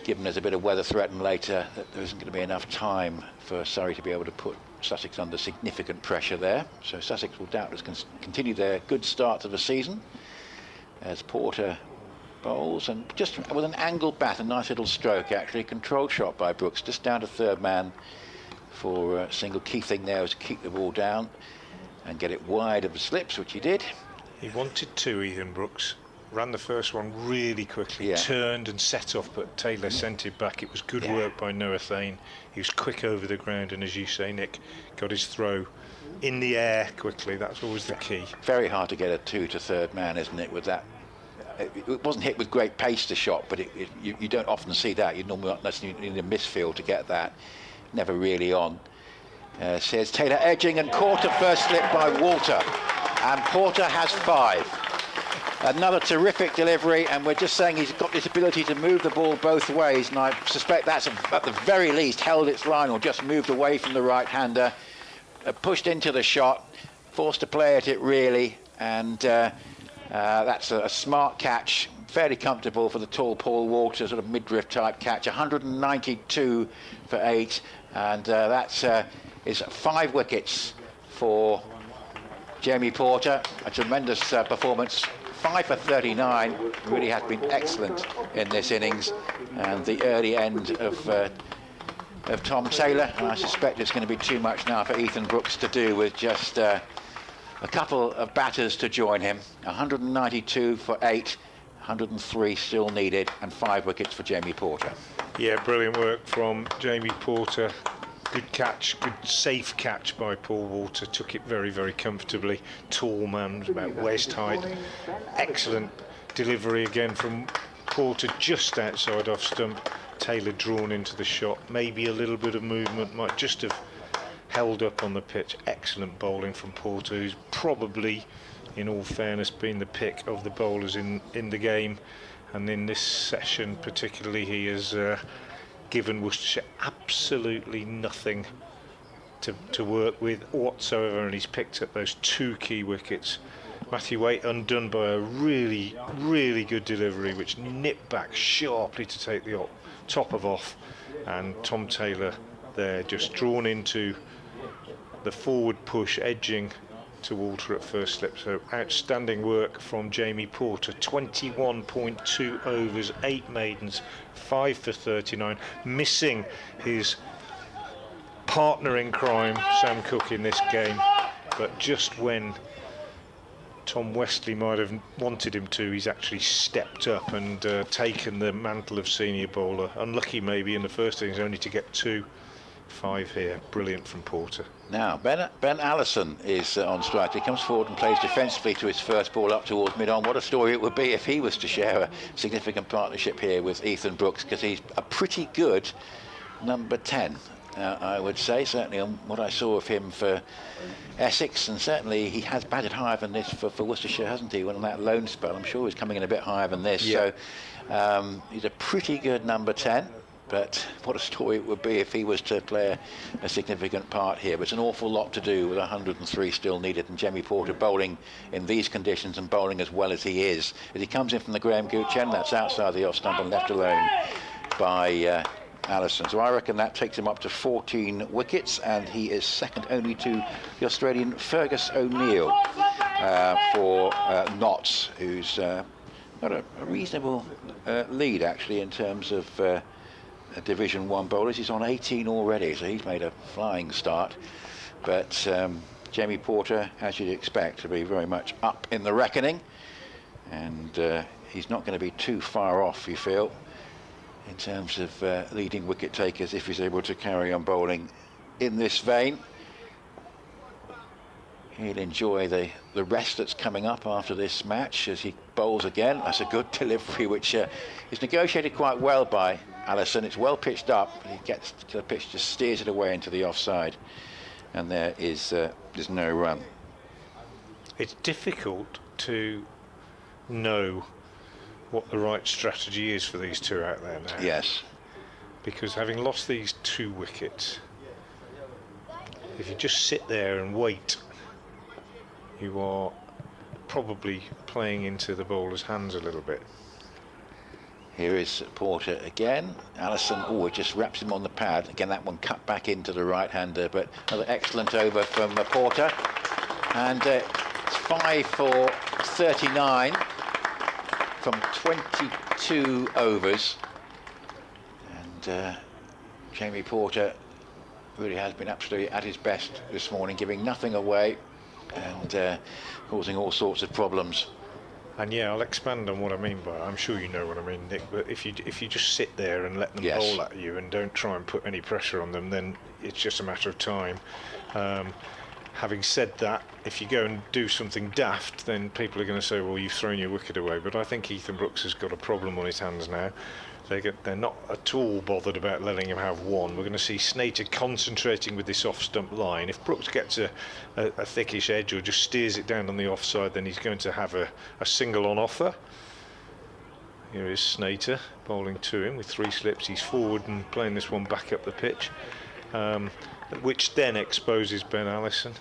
Speaker 1: given there's a bit of weather threatened later, that there isn't going to be enough time for Surrey to be able to put Sussex under significant pressure there. So Sussex will doubtless continue their good start to the season as Porter bowls, and just with an angled bat, a nice little stroke actually, controlled shot by Brooks, just down to third man for a single. Key thing there was to keep the ball down and get it wide of the slips, which he did.
Speaker 2: He wanted to, Ethan Brooks. Ran the first one really quickly, turned and set off, but Taylor sent it back. It was good work by Noah Thane. He was quick over the ground, and as you say, Nick, got his throw in the air quickly. That's always the key.
Speaker 1: Very hard to get a 2 to third man, isn't it, with that? It wasn't hit with great pace, the shot, but you don't often see that. You normally not need a misfield to get that. Never really on. Says Taylor edging and caught at first slip by Walter, and Porter has 5. Another terrific delivery, and we're just saying he's got this ability to move the ball both ways, and I suspect that's at the very least held its line or just moved away from the right-hander, pushed into the shot, forced to play at it really, and that's a smart catch, fairly comfortable for the tall Paul Walter, sort of midriff type catch. 192 for 8, and that's is 5 wickets for Jamie Porter. A tremendous performance. 5 for 39, really has been excellent in this innings, and the early end of Tom Taylor, and I suspect it's going to be too much now for Ethan Brooks to do, with just a couple of batters to join him. 192 for 8, 103 still needed, and 5 wickets for Jamie Porter.
Speaker 2: Yeah, brilliant work from Jamie Porter. Good catch, good safe catch by Paul Walter, took it very, very comfortably. Tall man, was about waist height. Excellent delivery again from Porter, just outside off stump. Taylor drawn into the shot, maybe a little bit of movement, might just have held up on the pitch. Excellent bowling from Porter, who's probably, in all fairness, been the pick of the bowlers in the game. And in this session particularly, he has given Worcestershire absolutely nothing to work with whatsoever, and he's picked up those 2 key wickets. Matthew Waite undone by a really, really good delivery, which nipped back sharply to take the top of off, and Tom Taylor there just drawn into the forward push, edging to Walter at first slip. So outstanding work from Jamie Porter. 21.2 overs, 8 maidens, 5 for 39, missing his partner in crime Sam Cook in this game, but just when Tom Westley might have wanted him to, he's actually stepped up and taken the mantle of senior bowler. Unlucky maybe in the first innings only to get 2 5 here. Brilliant from Porter.
Speaker 1: Now, Ben Allison is on strike. He comes forward and plays defensively to his first ball up towards mid-on. What a story it would be if he was to share a significant partnership here with Ethan Brooks, because he's a pretty good number 10, I would say, certainly on what I saw of him for Essex, and certainly he has batted higher than this for Worcestershire, hasn't he, when on that loan spell. I'm sure he's coming in a bit higher than this,
Speaker 2: yeah.
Speaker 1: So he's a pretty good number 10. But what a story it would be if he was to play a significant part here. But it's an awful lot to do with 103 still needed, and Jamie Porter bowling in these conditions and bowling as well as he is. As he comes in from the Graham Gooch end, that's outside the off stump and left alone by Allison. So I reckon that takes him up to 14 wickets, and he is second only to the Australian Fergus O'Neill for Notts, who's got a reasonable lead actually in terms of Division 1 bowlers. He's on 18 already, so he's made a flying start. But Jamie Porter, as you'd expect, to be very much up in the reckoning, and he's not going to be too far off, you feel, in terms of leading wicket takers if he's able to carry on bowling in this vein. He'll enjoy the rest that's coming up after this match as he bowls again. That's a good delivery, which is negotiated quite well by Allison. It's well pitched up, but he gets to the pitch, just steers it away into the offside, and there's no run.
Speaker 2: It's difficult to know what the right strategy is for these two out there now.
Speaker 1: Yes.
Speaker 2: Because having lost these 2 wickets, if you just sit there and wait, you are probably playing into the bowler's hands a little bit.
Speaker 1: Here is Porter again. Allison, it just wraps him on the pad. Again, that one cut back into the right-hander, but another excellent over from Porter. And it's 5 for 39 from 22 overs. And Jamie Porter really has been absolutely at his best this morning, giving nothing away and causing all sorts of problems.
Speaker 2: And yeah, I'll expand on what I mean by it. I'm sure you know what I mean, Nick, but if you just sit there and let them
Speaker 1: Yes.
Speaker 2: bowl at you and don't try and put any pressure on them, then it's just a matter of time. Having said that, if you go and do something daft, then people are going to say, well, you've thrown your wicket away. But I think Ethan Brooks has got a problem on his hands now. They're not at all bothered about letting him have one. We're going to see Snater concentrating with this off-stump line. If Brooks gets a thickish edge or just steers it down on the offside, then he's going to have a single on offer. Here is Snater bowling to him with 3 slips. He's forward and playing this one back up the pitch, which then exposes Ben Allison.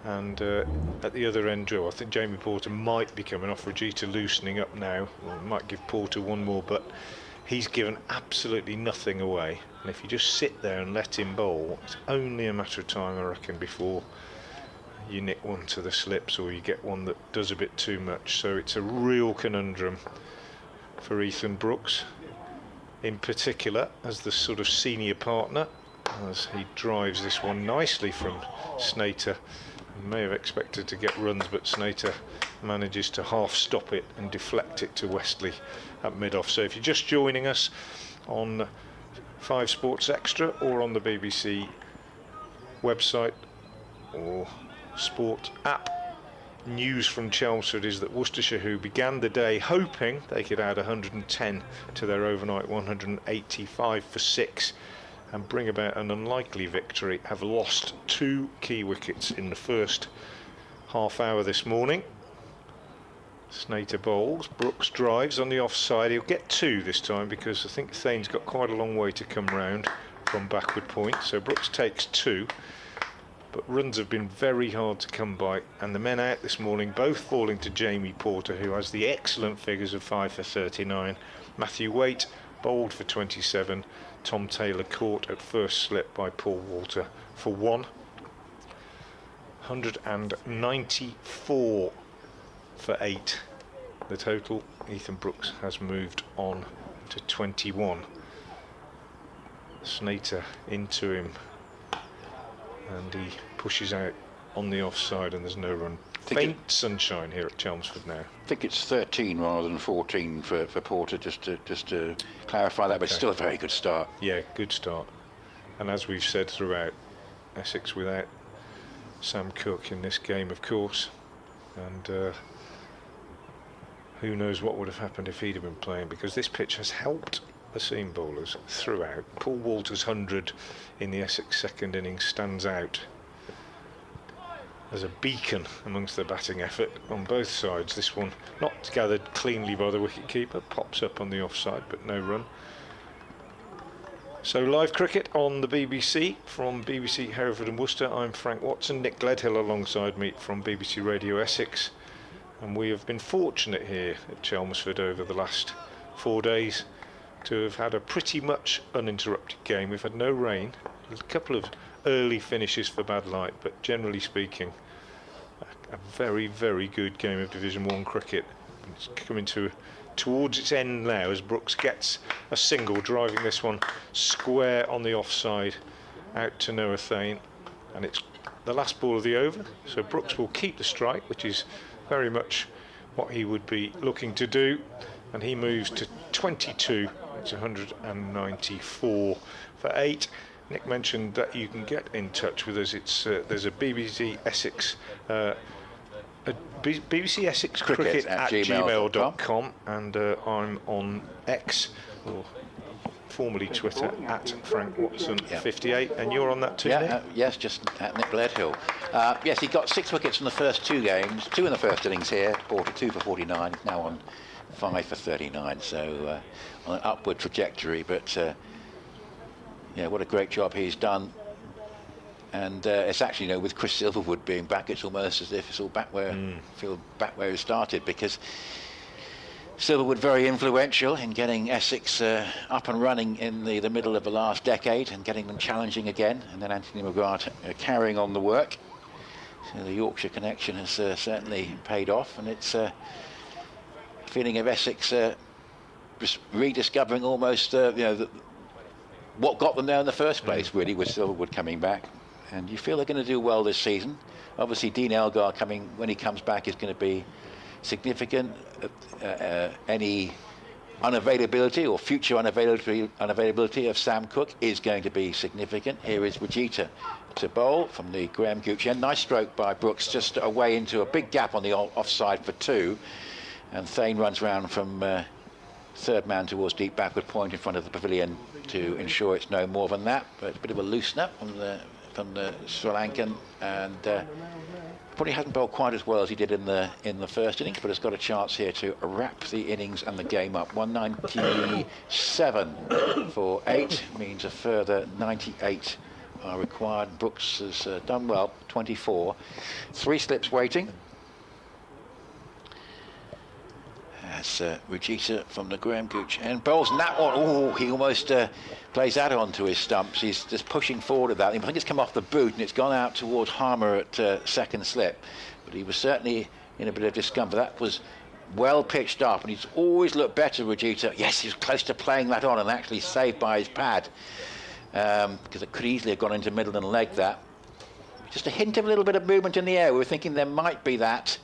Speaker 2: And at the other end, Joe, I think Jamie Porter might be coming off. Regita loosening up now. Well, might give Porter one more, but he's given absolutely nothing away. And if you just sit there and let him bowl, it's only a matter of time, I reckon, before you nick one to the slips or you get one that does a bit too much. So it's a real conundrum for Ethan Brooks, in particular, as the sort of senior partner, as he drives this one nicely from Snater. He may have expected to get runs, but Snater manages to half stop it and deflect it to Westley at mid-off. So if you're just joining us on 5 Sports Extra or on the BBC website or Sport app, news from Chelmsford is that Worcestershire, who began the day hoping they could add 110 to their overnight 185 for 6 and bring about an unlikely victory, have lost 2 key wickets in the first half hour this morning. Snater bowls, Brooks drives on the offside. He'll get 2 this time because I think Thane's got quite a long way to come round from backward point. So Brooks takes 2, but runs have been very hard to come by, and the men out this morning both falling to Jamie Porter, who has the excellent figures of 5 for 39. Matthew Waite bowled for 27. Tom Taylor caught at first slip by Paul Walter for 1. 194 for 8. The total. Ethan Brooks has moved on to 21. Snater into him, and he pushes out on the offside, and there's no run. Faint sunshine here at Chelmsford now.
Speaker 1: I think it's 13 rather than 14 for Porter, just to clarify that, but it's still a very good start.
Speaker 2: Yeah, good start. And as we've said throughout, Essex without Sam Cook in this game, of course, and who knows what would have happened if he'd have been playing, because this pitch has helped the seam bowlers throughout. Paul Walter's 100 in the Essex second innings stands out as a beacon amongst the batting effort on both sides. This one not gathered cleanly by the wicketkeeper, pops up on the offside, but no run. So live cricket on the BBC from BBC Hereford and Worcester. I'm Frank Watson, Nick Gledhill alongside me from BBC Radio Essex, and we have been fortunate here at Chelmsford over the last 4 days to have had a pretty much uninterrupted game. We've had no rain, a couple of early finishes for bad light, but generally speaking a very, very good game of Division 1 cricket. It's coming towards its end now as Brooks gets a single, driving this one square on the offside out to Noah Thane, and it's the last ball of the over, so Brooks will keep the strike, which is very much what he would be looking to do, and he moves to 22. It's 194 for 8. Nick mentioned that you can get in touch with us. It's there's a BBC Essex BBC Essex Cricket at gmail.com, and I'm on X, or formerly Twitter, at Frank Watson 58, and you're on that too, Nick?
Speaker 1: Yes, just at Nick Gledhill. Yes, he got 6 wickets from the first 2 games, 2 in the first innings here, bought 2 for 49, now on 5 for 39, so on an upward trajectory, but yeah, what a great job he's done. And it's actually, with Chris Silverwood being back, it's almost as if it's all back where back where it started, because Silverwood very influential in getting Essex up and running in the middle of the last decade and getting them challenging again, and then Anthony McGrath carrying on the work. So the Yorkshire connection has certainly paid off, and it's a feeling of Essex rediscovering almost what got them there in the first place, really, with Silverwood coming back. And you feel they're going to do well this season. Obviously, Dean Elgar when he comes back, is going to be significant. Any unavailability or future unavailability of Sam Cook is going to be significant. Here is Rajita to bowl from the Graham Gooch end. Nice stroke by Brooks, just away into a big gap on the offside for 2. And Thane runs round from third man towards deep backward point in front of the pavilion to ensure it's no more than that. But a bit of a loosener from the Sri Lankan, and probably hasn't bowled quite as well as he did in the first innings, but has got a chance here to wrap the innings and the game up. 197 for 8 means a further 98 are required. Brooks has done well, 24. 3 slips waiting. As Rajita from the Graham Gooch and bowls, and that one, oh, he almost plays that onto his stumps. He's just pushing forward at that. I think it's come off the boot and it's gone out towards Harmer at second slip, but he was certainly in a bit of discomfort. That was well pitched up, and he's always looked better, Rajita. Yes, he was close to playing that on and actually saved by his pad, because it could easily have gone into middle and leg that. Just a hint of a little bit of movement in the air. We were thinking there might be that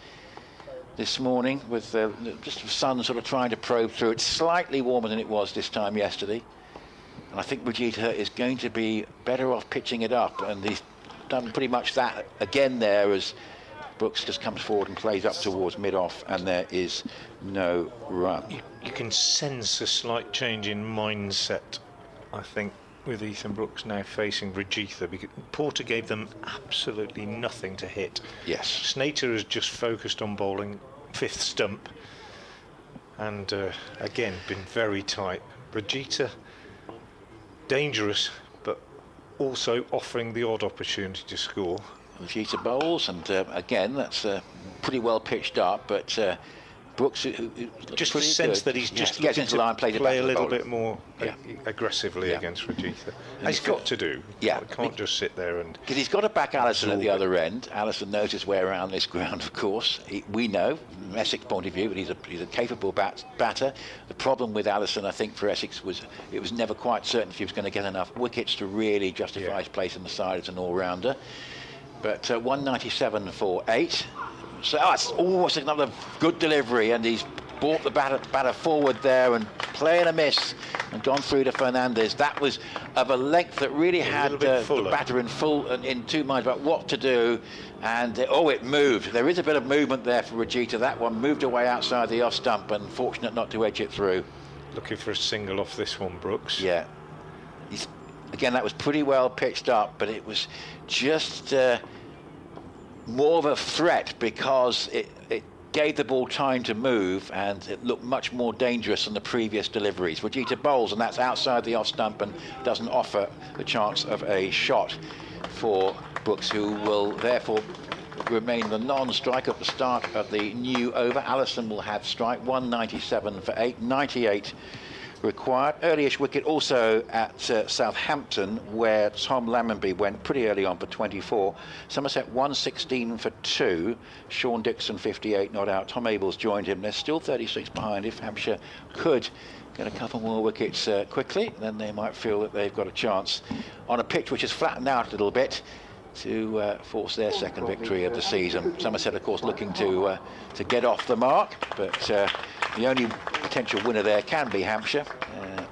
Speaker 1: this morning, with just the sun sort of trying to probe through. It's slightly warmer than it was this time yesterday, and I think Rajita is going to be better off pitching it up, and he's done pretty much that again there as Brooks just comes forward and plays up towards mid-off, and there is no run.
Speaker 2: You can sense a slight change in mindset, I think, with Ethan Brooks now facing Rajita, because Porter gave them absolutely nothing to hit.
Speaker 1: Yes.
Speaker 2: Snater has just focused on bowling 5th stump, and again been very tight. Rajita dangerous, but also offering the odd opportunity to score.
Speaker 1: Rajita bowls, and again that's pretty well pitched up, but Brooks
Speaker 2: just the sense that he's just
Speaker 1: gets into line, play
Speaker 2: a little bit more aggressively against Rajita. He's got to do.
Speaker 1: Yeah,
Speaker 2: can't just sit there and.
Speaker 1: Because he's got to back Allison at the other end. Allison knows his way around this ground, of course. We know from Essex' point of view, but he's a capable batter. The problem with Allison, I think, for Essex was it was never quite certain if he was going to get enough wickets to really justify his place in the side as an all-rounder. But 197 for 8. So it's almost another good delivery, and he's brought the batter forward there and playing a miss and gone through to Fernandez. That was of a length that really had the batter in two minds about what to do. And it moved. There is a bit of movement there for Rajita. That one moved away outside the off stump and fortunate not to edge it through.
Speaker 2: Looking for a single off this one, Brooks.
Speaker 1: Yeah. Again, that was pretty well pitched up, but it was just more of a threat because it gave the ball time to move and it looked much more dangerous than the previous deliveries. Rajita bowls, and that's outside the off stump and doesn't offer the chance of a shot for Brooks, who will therefore remain the non-strike at the start of the new over. Allison will have strike 197 for 8, 98 required. Early-ish wicket also at Southampton, where Tom Lammonby went pretty early on for 24. Somerset 116 for 2. Sean Dixon 58 not out. Tom Abels joined him. They're still 36 behind. If Hampshire could get a couple more wickets quickly, then they might feel that they've got a chance on a pitch which has flattened out a little bit to force their second victory of the season. Somerset, of course, looking to get off the mark, but the only potential winner there can be Hampshire,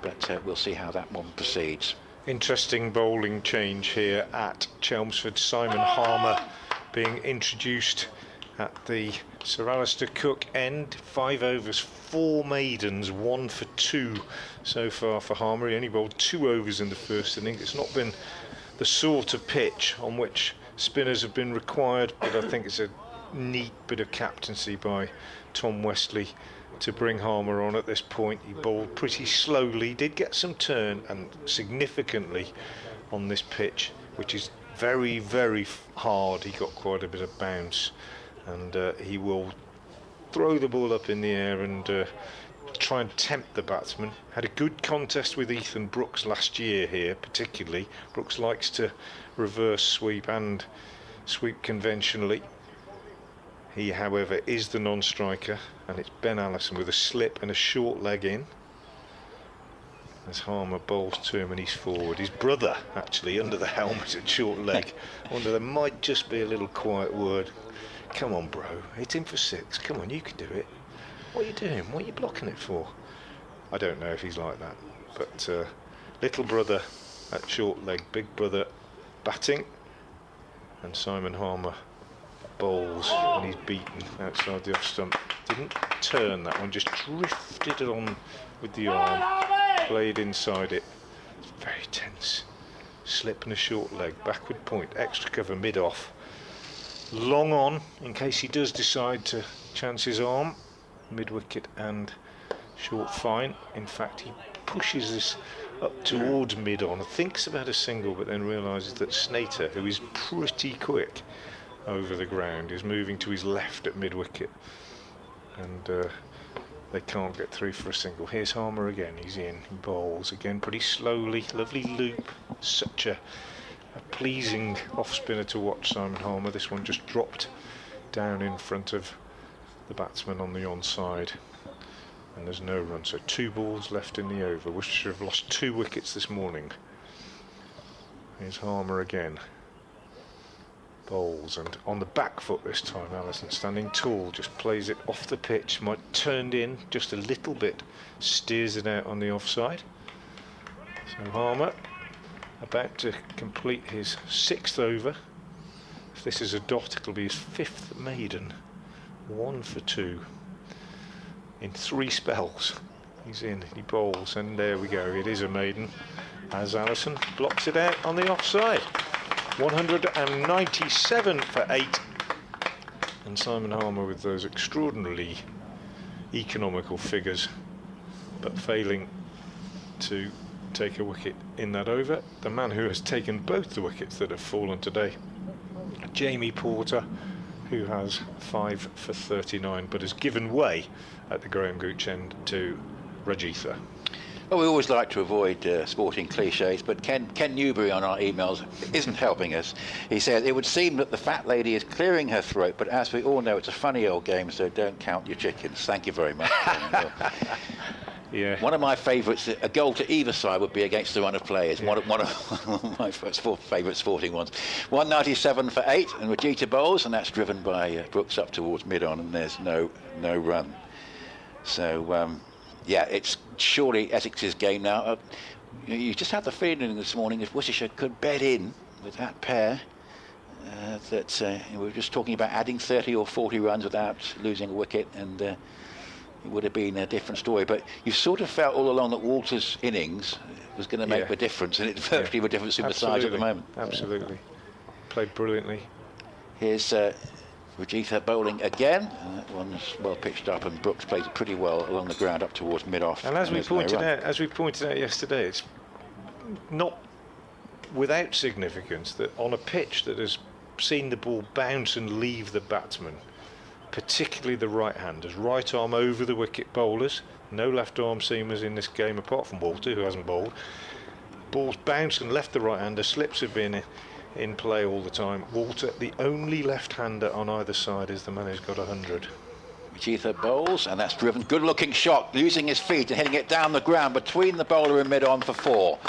Speaker 1: but we'll see how that one proceeds.
Speaker 2: Interesting bowling change here at Chelmsford. Simon Harmer being introduced at the Sir Alistair Cook end. 5 overs, 4 maidens, 1 for 2 so far for Harmer. He only bowled 2 overs in the first innings. It's not been the sort of pitch on which spinners have been required, but I think it's a neat bit of captaincy by Tom Westley to bring Harmer on at this point. He bowled pretty slowly, did get some turn and significantly on this pitch, which is very, very hard. He got quite a bit of bounce, and he will throw the ball up in the air and try and tempt the batsman. Had a good contest with Ethan Brooks last year here, particularly. Brooks likes to reverse sweep and sweep conventionally. He, however, is the non-striker, and it's Ben Allison with a slip and a short leg in as Harmer bowls to him and he's forward. His brother actually under the helmet at short leg. I wonder, there might just be a little quiet word. Come on, bro, hit him for 6. Come on, you can do it. What are you doing? What are you blocking it for? I don't know if he's like that, but little brother at short leg, big brother batting, and Simon Harmer bowls and he's beaten outside the off stump. Didn't turn that one, just drifted it on with the arm, played inside it. It's very tense. Slip and a short leg, backward point, extra cover mid off. Long on in case he does decide to chance his arm. Mid wicket and short fine. In fact, he pushes this up towards mid on, thinks about a single, but then realises that Snater, who is pretty quick over the ground, is moving to his left at mid wicket, and they can't get through for a single. Here's Harmer again. He's in. He bowls again pretty slowly. Lovely loop. Such a pleasing off spinner to watch, Simon Harmer. This one just dropped down in front of the batsman on the onside, and there's no run, so 2 balls left in the over. Worcestershire have lost 2 wickets this morning. Here's Harmer again, bowls, and on the back foot this time. Allison standing tall, just plays it off the pitch, might turned in just a little bit, steers it out on the offside. So Harmer about to complete his 6th over. If this is a dot, it'll be his 5th maiden. 1 for 2 in 3 spells. He's in, he bowls, and there we go. It is a maiden as Allison blocks it out on the offside. 197 for 8, and Simon Harmer with those extraordinarily economical figures, but failing to take a wicket in that over. The man who has taken both the wickets that have fallen today, Jamie Porter, who has 5 for 39, but has given way at the Graham Gooch end to Rajitha.
Speaker 1: Well, we always like to avoid sporting cliches, but Ken Newbury on our emails isn't helping us. He said, it would seem that the fat lady is clearing her throat, but as we all know, it's a funny old game, so don't count your chickens. Thank you very much.
Speaker 2: Yeah.
Speaker 1: One of my favourites, a goal to either side would be against the run of players. Yeah. One of my favourite sporting ones. 197 for 8, and Rajitha bowls, and that's driven by Brooks up towards mid-on, and there's no run. So Yeah, it's surely Essex's game now. You just had the feeling this morning if Worcestershire could bed in with that pair, that we were just talking about adding 30 or 40 runs without losing a wicket, and it would have been a different story. But you sort of felt all along that Walter's innings was going to make the difference, and it's virtually the difference in the sides at the moment.
Speaker 2: Absolutely. Played brilliantly.
Speaker 1: Here's Rajitha bowling again. That one's well pitched up, and Brooks plays it pretty well along the ground up towards mid-off.
Speaker 2: And as we pointed out yesterday, it's not without significance that on a pitch that has seen the ball bounce and leave the batsman, particularly the right-handers, right arm over the wicket bowlers, no left arm seamers in this game apart from Walter, who hasn't bowled. Balls bounced and left the right-hander, slips have been in play all the time. Walter, the only left-hander on either side, is the man who's got 100.
Speaker 1: Rajitha bowls, and that's driven. Good looking shot, using his feet and hitting it down the ground between the bowler and mid-on for 4.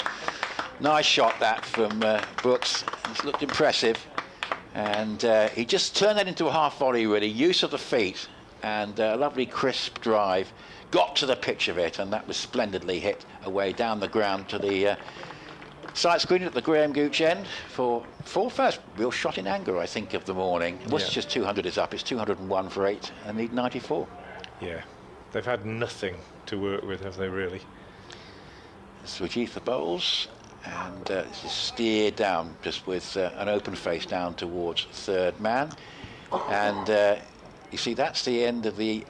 Speaker 1: Nice shot that from Brooks. It's looked impressive, and he just turned that into a half volley really. Use of the feet and a lovely crisp drive. Got to the pitch of it, and that was splendidly hit away down the ground to the side screen at the Graham Gooch end for first real shot in anger, I think, of the morning. Worcestershire 200 is up. It's 201 for 8 and need 94.
Speaker 2: Yeah, they've had nothing to work with, have they really?
Speaker 1: Rajitha bowls, and steered down just with an open face down towards third man. And you see, that's the end of the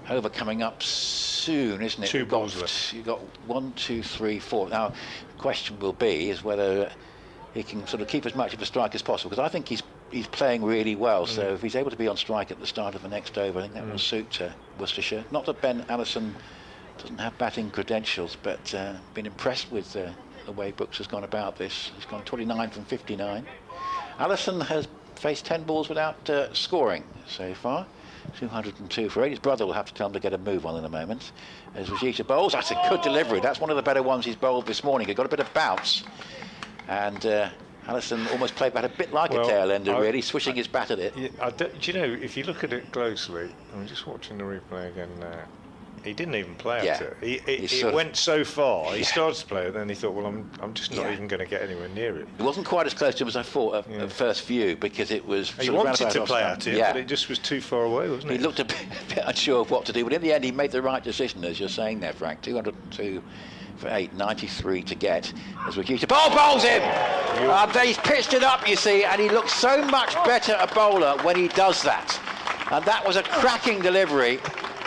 Speaker 1: over coming up soon, isn't it?
Speaker 2: 2 balls left.
Speaker 1: You've got 1, 2, 3, 4. Now, the question will be is whether he can sort of keep as much of a strike as possible, because I think he's playing really well. So if he's able to be on strike at the start of the next over, I think that will suit Worcestershire. Not that Ben Allison doesn't have batting credentials, but been impressed with the way Brooks has gone about this. He's gone 29 from 59. Allison has faced 10 balls without scoring so far. 202 for 8. His brother will have to tell him to get a move on in a moment. As Rajitha bowls, that's a good delivery. That's one of the better ones he's bowled this morning. He got a bit of bounce, and Allison almost played that a bit like a tail ender, really, swishing his bat at it.
Speaker 2: Yeah, do you know, if you look at it closely, I'm just watching the replay again now. He didn't even play at it. He went so far. He started to play it, then he thought, well, I'm just not even going to get anywhere near it.
Speaker 1: It wasn't quite as close to him as I thought at first view, because it was.
Speaker 2: He wanted to play at it, but it just was too far away, wasn't it?
Speaker 1: He looked a bit unsure of what to do, but in the end, he made the right decision, as you're saying there, Frank. 202 for 8, 93 to get. As Rajitha bowls him. He's pitched it up, you see, and he looks so much better a bowler when he does that. And that was a cracking delivery.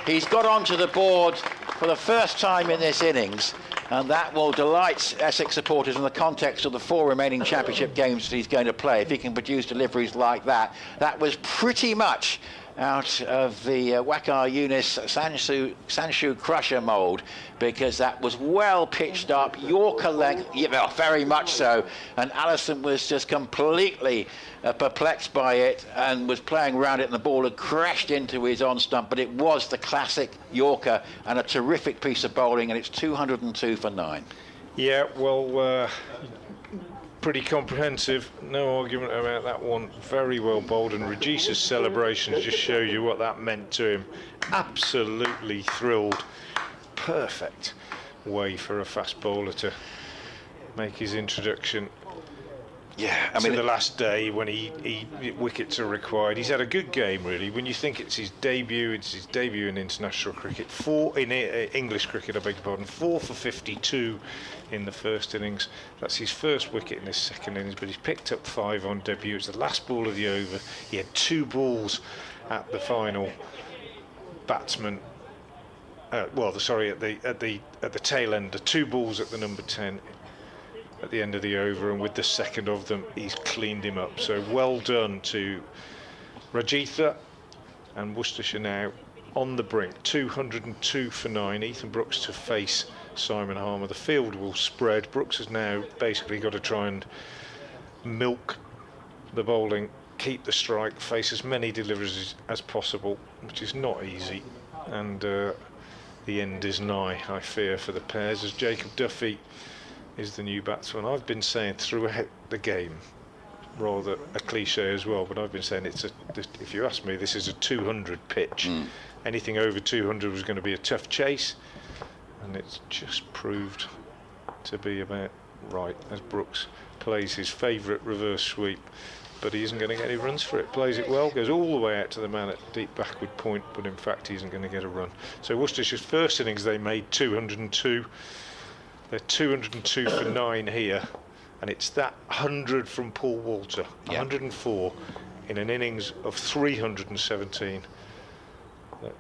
Speaker 1: He's got onto the board for the first time in this innings, and that will delight Essex supporters in the context of the 4 remaining championship games that he's going to play. If he can produce deliveries like that, that was pretty much out of the Wakar Yunus Sanshu Crusher mould, because that was well pitched up, Yorker length, very much so, and Allison was just completely perplexed by it and was playing around it, and the ball had crashed into his on stump, but it was the classic Yorker and a terrific piece of bowling, and it's 202 for 9.
Speaker 2: Yeah, well, pretty comprehensive, no argument about that one. Very well bowled, and Rajitha's celebrations just show you what that meant to him. Absolutely thrilled. Perfect way for a fast bowler to make his introduction.
Speaker 1: Yeah, I mean,
Speaker 2: the last day when wickets are required. He's had a good game, really. When you think it's his debut in international cricket. 4 in English cricket, I beg your pardon. 4 for 52 in the first innings. That's his first wicket in his second innings, but he's picked up 5 on debut. It's the last ball of the over. He had 2 balls at the final batsman. At the tail end. 2 balls at the number 10. At the end of the over, and with the second of them, he's cleaned him up. So well done to Rajitha, and Worcestershire now on the brink. 202 for 9. Ethan Brooks to face Simon Harmer. The field will spread. Brooks has now basically got to try and milk the bowling, keep the strike, face as many deliveries as possible, which is not easy, and the end is nigh, I fear, for the pairs, as Jacob Duffy is the new batsman. I've been saying throughout the game, rather a cliche as well, but I've been saying if you ask me, this is a 200 pitch. anything over 200 was going to be a tough chase, and it's just proved to be about right as Brooks plays his favourite reverse sweep, but he isn't going to get any runs for it. Plays it well, goes all the way out to the man at deep backward point, but in fact he isn't going to get a run. So Worcestershire's first innings, they made 202. They're 202 for 9 here, and it's that 100 from Paul Walter, 104 in an innings of 317. That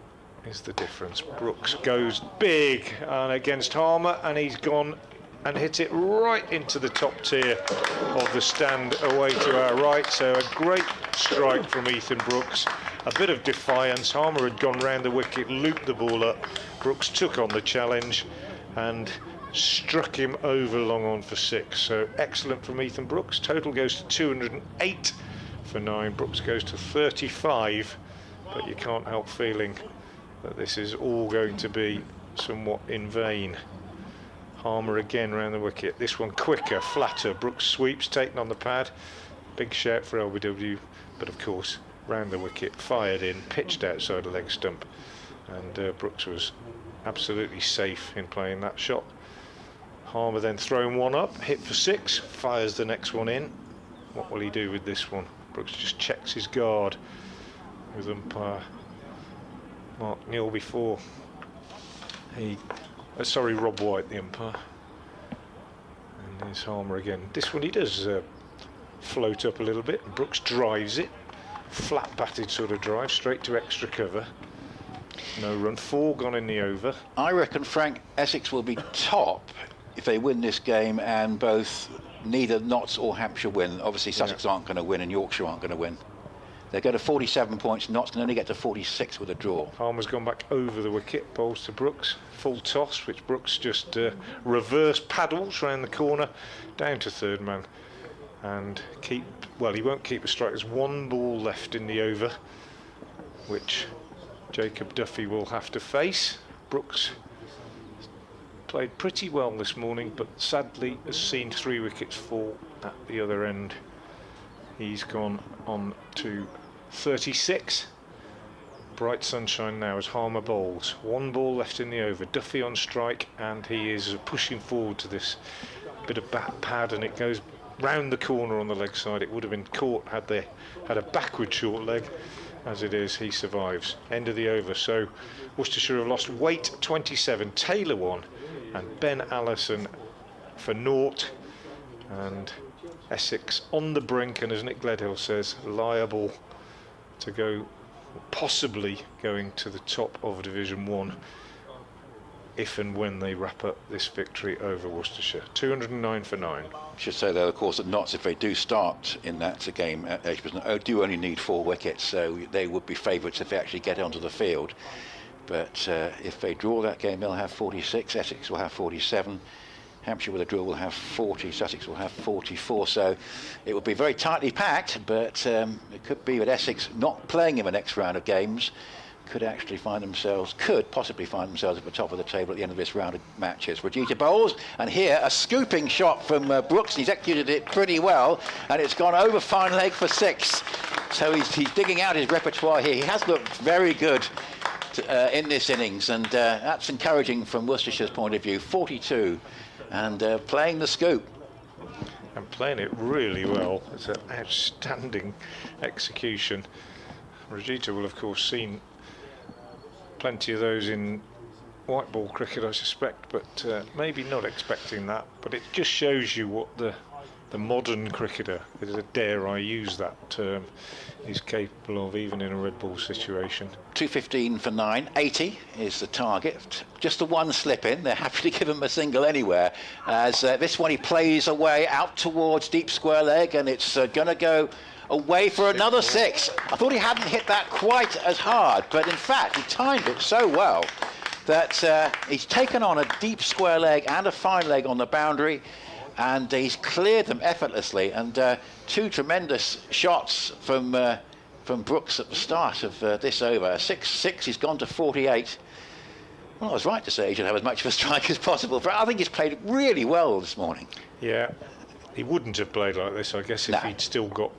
Speaker 2: is the difference. Brooks goes big against Harmer, and he's gone and hit it right into the top tier of the stand away to our right. So a great strike from Ethan Brooks. A bit of defiance. Harmer had gone round the wicket, looped the ball up. Brooks took on the challenge and struck him over long on for 6. So excellent from Ethan Brooks. Total goes to 208 for 9. Brooks goes to 35, but you can't help feeling that this is all going to be somewhat in vain. Harmer again round the wicket. This one quicker, flatter. Brooks sweeps, taken on the pad. Big shout for LBW, but of course round the wicket, fired in, pitched outside the leg stump, and Brooks was absolutely safe in playing that shot. Harmer then throwing one up, hit for 6, fires the next one in. What will he do with this one? Brooks just checks his guard with umpire Mark Neal before he Rob White, the umpire. And there's Harmer again. This one he does float up a little bit. Brooks drives it. Flat batted sort of drive, straight to extra cover. No run, 4 gone in the over.
Speaker 1: I reckon, Frank, Essex will be top if they win this game and both neither Notts or Hampshire win. Obviously Sussex aren't going to win and Yorkshire aren't going to win. They go to 47 points, Notts can only get to 46 with a draw.
Speaker 2: Harmer's gone back over the wicket, bowls to Brooks. Full toss, which Brooks just reverse paddles round the corner, down to third man. And he won't keep a strike. There's 1 ball left in the over, which Jacob Duffy will have to face. Brooks played pretty well this morning, but sadly has seen 3 wickets fall at the other end. He's gone on to 36. Bright sunshine now as Harmer bowls. 1 ball left in the over. Duffy on strike, and he is pushing forward to this bit of bat pad, and it goes round the corner on the leg side. It would have been caught had they had a backward short leg. As it is, he survives. End of the over. So Worcestershire have lost Waite 27, Taylor 1, and Ben Allison for 0. And Essex on the brink, and as Nick Gledhill says, liable to go, possibly going to the top of Division 1 if and when they wrap up this victory over Worcestershire. 209 for 9.
Speaker 1: Should say though, of course, that Notts, if they do start in that game at Edgbaston, do only need 4 wickets, so they would be favourites if they actually get onto the field. But if they draw that game, they'll have 46. Essex will have 47. Hampshire with a draw will have 40, Sussex will have 44, so it will be very tightly packed, but it could be that Essex not playing in the next round of games could possibly find themselves at the top of the table at the end of this round of matches. Rajita bowls, and here a scooping shot from Brooks, and he's executed it pretty well, and it's gone over fine leg for 6. So he's digging out his repertoire here. He has looked very good in this innings, and that's encouraging from Worcestershire's point of view. 42. And playing the scoop.
Speaker 2: And playing it really well. It's an outstanding execution. Rajita will of course seen plenty of those in white ball cricket, I suspect, but maybe not expecting that. But it just shows you what the modern cricketer, dare I use that term, is capable of, even in a red ball situation.
Speaker 1: 215 for 9, 80 is the target. Just the 1 slip in. They're happy to give him a single anywhere. As this one he plays away out towards deep square leg, and it's going to go away for another 6. I thought he hadn't hit that quite as hard, but in fact he timed it so well that he's taken on a deep square leg and a fine leg on the boundary, and he's cleared them effortlessly. And 2 tremendous shots from Brooks at the start of this over. 6-6, he's gone to 48. Well, I was right to say he should have as much of a strike as possible, but I think he's played really well this morning.
Speaker 2: Yeah, he wouldn't have played like this, I guess, if he'd still got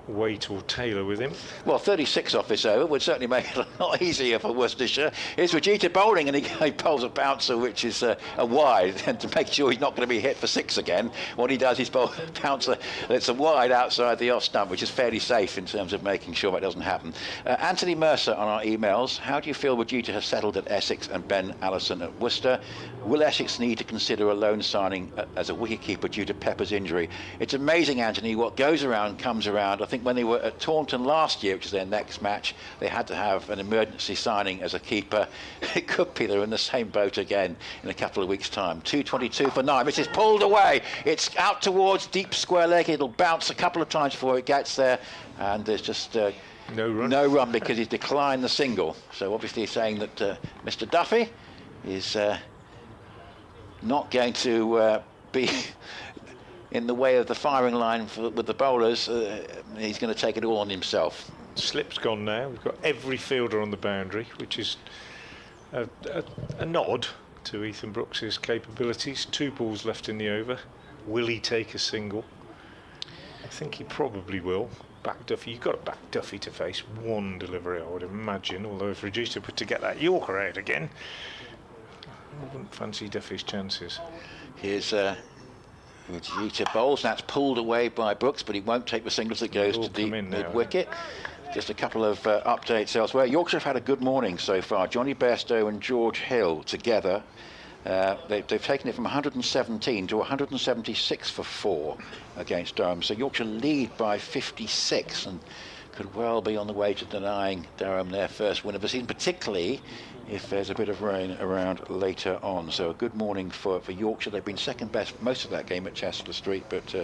Speaker 2: Waite or Taylor with him.
Speaker 1: Well, 36 off this over would certainly make it a lot easier for Worcestershire. Here's Vegeta bowling, and he bowls a bouncer which is a wide, and to make sure he's not going to be hit for 6 again, what he does is bowl a bouncer that's a wide outside the off stump, which is fairly safe in terms of making sure that doesn't happen. Anthony Mercer on our emails: how do you feel Vegeta has settled at Essex and Ben Allison at Worcester? Will Essex need to consider a loan signing as a wicketkeeper due to Pepper's injury? It's amazing, Anthony, what goes around comes around. I think when they were at Taunton last year, which is their next match, they had to have an emergency signing as a keeper. It could be they're in the same boat again in a couple of weeks' time. 222 for 9. This is pulled away. It's out towards deep square leg. It'll bounce a couple of times before it gets there, and there's just no run because he's declined the single. So obviously saying that Mr. Duffy is not going to be in the way of the firing line with the bowlers. He's going to take it all on himself.
Speaker 2: Slip's gone now. We've got every fielder on the boundary, which is a nod to Ethan Brooks's capabilities. 2 balls left in the over. Will he take a single? I think he probably will. Back Duffy. You've got to back Duffy to face one delivery, I would imagine, although if Vegeta were to get that Yorker out again, I wouldn't fancy Duffy's chances.
Speaker 1: Here's Vegeta bowls. That's pulled away by Brooks, but he won't take the singles that goes to deep mid-wicket. Just a couple of updates elsewhere. Yorkshire have had a good morning so far. Johnny Bairstow and George Hill together. They've taken it from 117 to 176 for 4 against Durham. So Yorkshire lead by 56 and could well be on the way to denying Durham their first win of the season, particularly if there's a bit of rain around later on. So a good morning for Yorkshire. They've been second best most of that game at Chester Street, but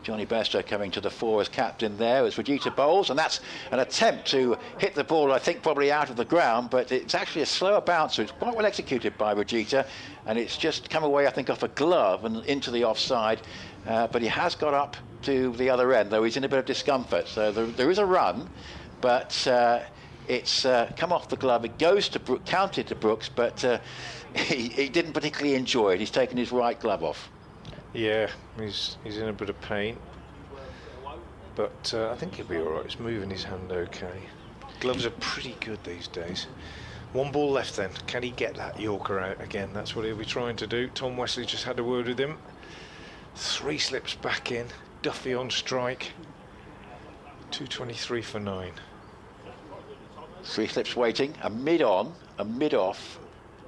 Speaker 1: Johnny Bairstow coming to the fore as captain there as Vegeta bowls, and that's an attempt to hit the ball, I think, probably out of the ground, but it's actually a slower bouncer. It's quite well executed by Vegeta, and it's just come away, I think, off a glove and into the offside, but he has got up to the other end, though he's in a bit of discomfort. So there is a run, but it's come off the glove. It goes to counted to Brooks, but he didn't particularly enjoy it. He's taken his right glove off.
Speaker 2: Yeah, he's in a bit of pain, but I think he'll be all right. He's moving his hand okay. Gloves are pretty good these days. 1 ball left then. Can he get that Yorker out again? That's what he'll be trying to do. Tom Wesley just had a word with him. 3 slips back in. Duffy on strike. 223 for 9.
Speaker 1: 3 slips waiting, a mid-on, a mid-off,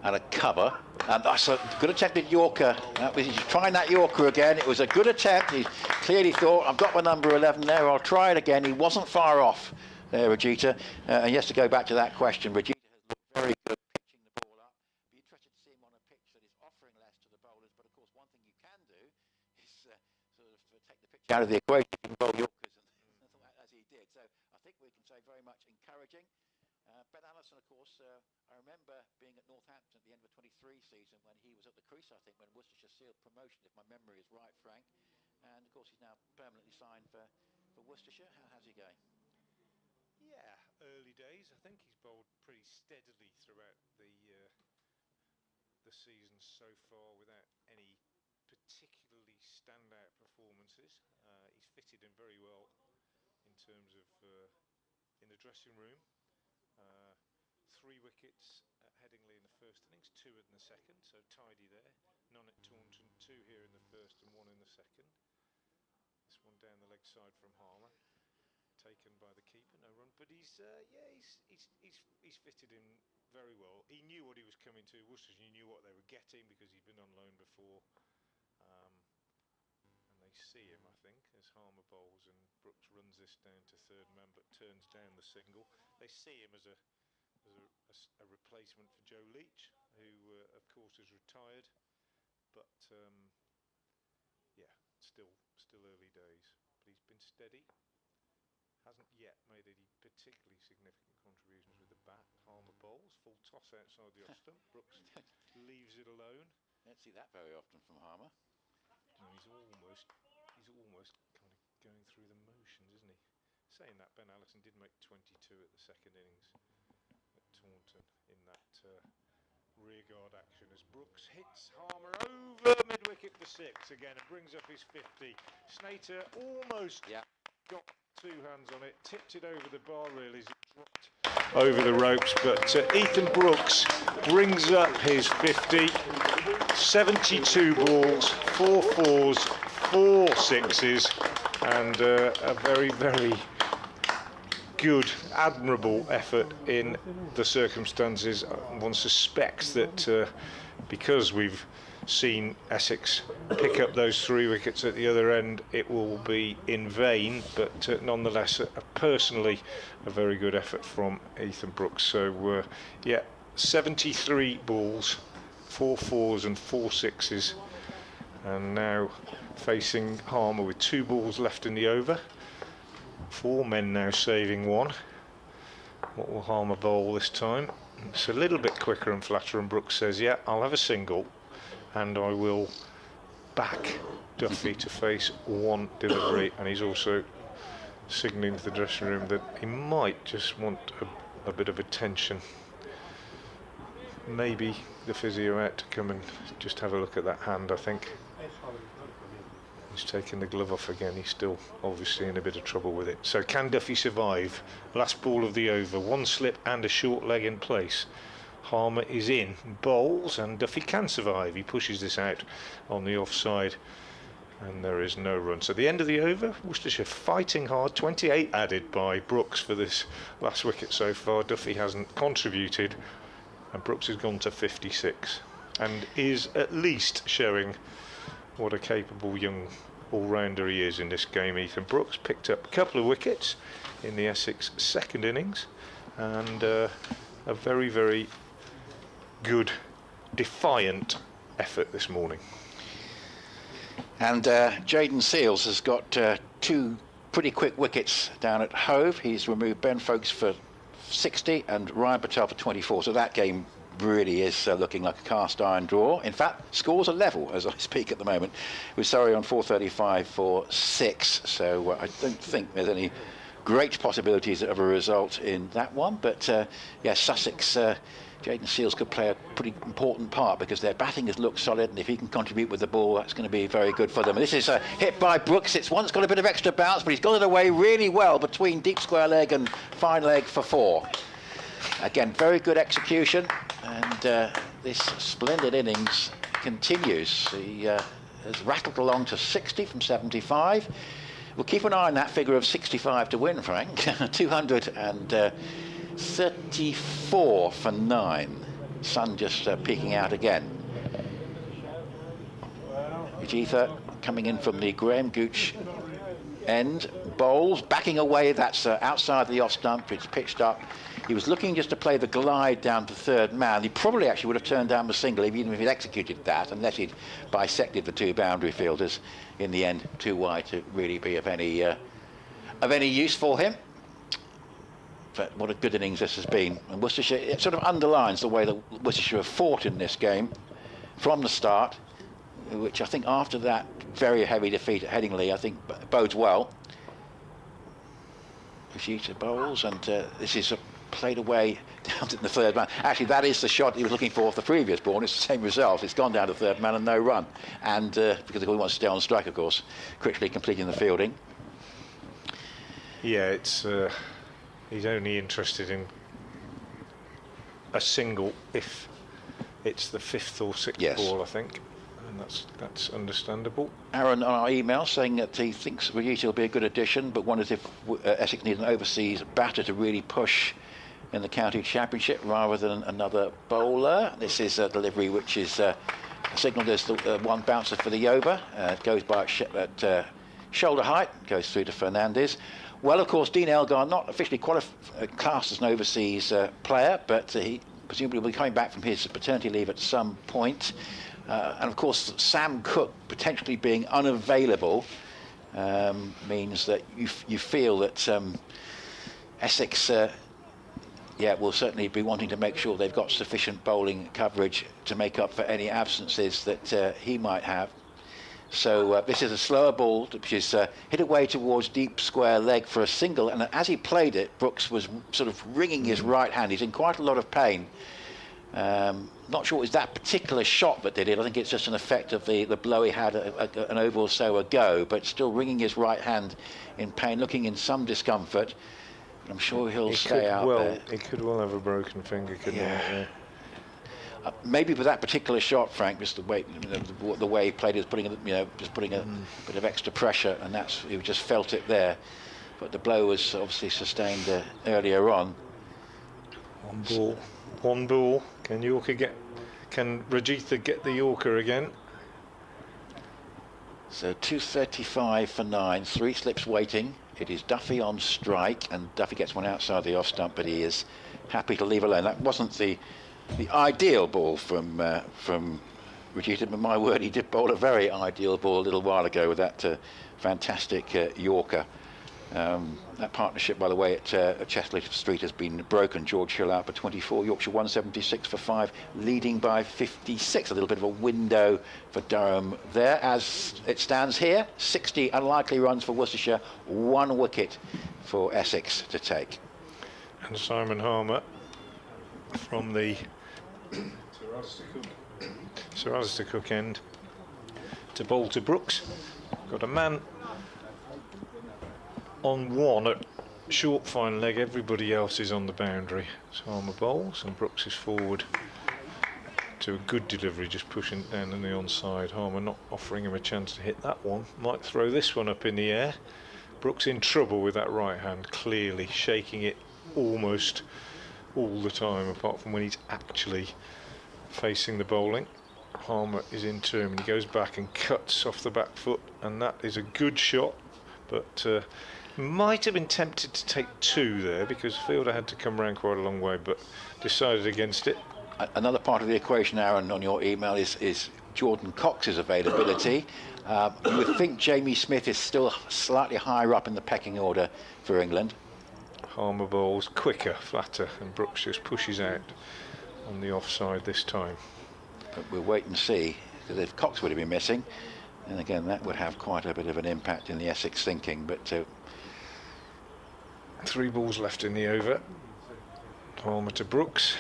Speaker 1: and a cover. And that's a good attempt at Yorker. He's trying that Yorker again. It was a good attempt. He clearly thought, I've got my number 11 there, I'll try it again. He wasn't far off there, Vegeta. And yes, to go back to that question, Vegeta has looked very good pitching the ball up. Be interested to see him on a pitch that is offering less to the bowlers. But of course, one thing you can do is sort of take the pitch out of the equation. You can bowl Yorkers, and as he did. So I think we can say very much encouraging. Ben Allison, of course, I remember being at Northampton at the end of the 23 season when he was at the crease, I think, when Worcestershire sealed promotion, if my memory is right, Frank. And of course, he's now permanently signed for Worcestershire. How's he going?
Speaker 2: Yeah, early days. I think he's bowled pretty steadily throughout the season so far without any particularly standout performances. He's fitted in very well in terms of in the dressing room. 3 wickets at Headingley in the first innings, 2 in the second, so tidy there. None at Taunton, 2 here in the first and 1 in the second. This one down the leg side from Harmer, taken by the keeper, no run. But he's fitted in very well. He knew what he was coming to. Worcestershire knew what they were getting because he'd been on loan before. And they see him, I think, as Harmer bowls and Brooks runs this down to third man, but turns down the single. They see him as a replacement for Joe Leach, who of course is retired, but yeah, still early days. But he's been steady. Hasn't yet made any particularly significant contributions with the bat. Harmer bowls, full toss outside the off stump. Brooks leaves it alone.
Speaker 1: Don't see that very often from Harmer.
Speaker 2: And he's almost kind of going through the motions, isn't he? Saying that, Ben Allison did make 22 at the second innings at Taunton in that rearguard action as Brooks hits Harmer over mid-wicket for 6 again and brings up his 50. Snater almost got 2 hands on it, tipped it over the bar really as it dropped over the ropes, but Ethan Brooks brings up his 50, 72 balls, 4 4s, 4 6s, and a very, very good, admirable effort in the circumstances. One suspects that because we've seen Essex pick up those 3 wickets at the other end, it will be in vain, but nonetheless personally a very good effort from Ethan Brooks. So yeah, 73 balls, 4 4s and 4 6s, and now facing Harmer with 2 balls left in the over. 4 men now saving 1. What will Harmer bowl this time? It's a little bit quicker and flatter, and Brooks says, yeah, I'll have a single and I will back Duffy to face 1 delivery, and he's also signalling to the dressing room that he might just want a bit of attention. Maybe the physio had to come and just have a look at that hand, I think. He's taking the glove off again. He's still obviously in a bit of trouble with it. So can Duffy survive? Last ball of the over, 1 slip and a short leg in place. Harmer is in, bowls, and Duffy can survive. He pushes this out on the offside, and there is no run. So the end of the over, Worcestershire fighting hard, 28 added by Brooks for this last wicket so far. Duffy hasn't contributed, and Brooks has gone to 56 and is at least showing what a capable young all-rounder he is in this game. Ethan Brooks picked up a couple of wickets in the Essex second innings, and a very, very good, defiant effort this morning.
Speaker 1: And Jayden Seales has got 2 pretty quick wickets down at Hove. He's removed Ben Folkes for 60 and Ryan Patel for 24. So that game really is looking like a cast iron draw. In fact, scores are level as I speak at the moment, with Surrey on 435 for 6. So I don't think there's any great possibilities of a result in that one. But yeah, Sussex, Jayden Seales could play a pretty important part because their batting has looked solid, and if he can contribute with the ball, that's going to be very good for them. And this is hit by Brooks. It's one that's got a bit of extra bounce, but he's got it away really well between deep square leg and fine leg for 4. Again, very good execution, and this splendid innings continues. He has rattled along to 60 from 75. We'll keep an eye on that figure of 65 to win, Frank. 234 for 9. Sun just peeking out again. Ujitha coming in from the Graham Gooch end, bowls, backing away. That's outside the off stump. It's pitched up. He was looking just to play the glide down to 3rd man. He probably actually would have turned down the single even if he'd executed that, unless he'd bisected the 2 boundary fielders. In the end, too wide to really be of any use for him. But what a good innings this has been. And Worcestershire, it sort of underlines the way that Worcestershire have fought in this game from the start, which I think after that very heavy defeat at Headingley, I think bodes well. Ujitha bowls, and this is played away down to the 3rd man. Actually, that is the shot he was looking for the previous ball, and it's the same result. It's gone down to 3rd man and no run. And because he wants to stay on strike, of course, Critchley completing the fielding.
Speaker 2: Yeah, it's he's only interested in a single if it's the 5th or 6th ball, I think. And that's understandable.
Speaker 1: Aaron on our email saying that he thinks Ujitha will be a good addition, but wonders if Essex needs an overseas batter to really push in the county championship rather than another bowler. This is a delivery which is signalled as the 1 bouncer for the over. It goes by at shoulder height, goes through to Fernandez. Well, of course, Dean Elgar not officially classed as an overseas player, but he presumably will be coming back from his paternity leave at some point. And of course, Sam Cook potentially being unavailable means that you feel that Essex will certainly be wanting to make sure they've got sufficient bowling coverage to make up for any absences that he might have. So this is a slower ball which is hit away towards deep square leg for a single, and as he played it, Brooks was sort of wringing his right hand. He's in quite a lot of pain. Not sure it was that particular shot that did it. I think it's just an effect of the blow he had an over or so ago, but still wringing his right hand in pain, looking in some discomfort. I'm sure he'll stay out there.
Speaker 2: He could well have a broken finger, couldn't he? Yeah.
Speaker 1: Maybe with that particular shot, Frank, just the way he played is putting, just putting a bit of extra pressure, and he just felt it there. But the blow was obviously sustained earlier on.
Speaker 2: One ball. Can Rajitha get the Yorker again?
Speaker 1: So 235 for 9, 3 slips waiting. It is Duffy on strike, and Duffy gets one outside the off stump, but he is happy to leave alone. That wasn't the ideal ball from Rajitha, but my word, he did bowl a very ideal ball a little while ago with that fantastic Yorker. That partnership, by the way, at Chesley Street has been broken. George Hill out for 24, Yorkshire 176 for 5, leading by 56. A little bit of a window for Durham there. As it stands here, 60 unlikely runs for Worcestershire, 1 wicket for Essex to take.
Speaker 2: And Simon Harmer from the Sir Alistair Cook end to bowl to Brooks. Got a man on 1 at short fine leg, everybody else is on the boundary. So Harmer bowls and Brooks is forward to a good delivery, just pushing it down on the onside. Harmer not offering him a chance to hit that one. Might throw this one up in the air. Brooks in trouble with that right hand, clearly shaking it almost all the time, apart from when he's actually facing the bowling. Harmer is in term and he goes back and cuts off the back foot, and that is a good shot, but might have been tempted to take 2 there because Fielder had to come round quite a long way, but decided against it.
Speaker 1: Another part of the equation, Aaron, on your email is Jordan Cox's availability. You would think Jamie Smith is still slightly higher up in the pecking order for England.
Speaker 2: Harmer bowls quicker, flatter, and Brooks just pushes out on the offside this time.
Speaker 1: But we'll wait and see, because if Cox would have been missing, then again that would have quite a bit of an impact in the Essex thinking. But
Speaker 2: 3 balls left in the over. Harmer to Brooks,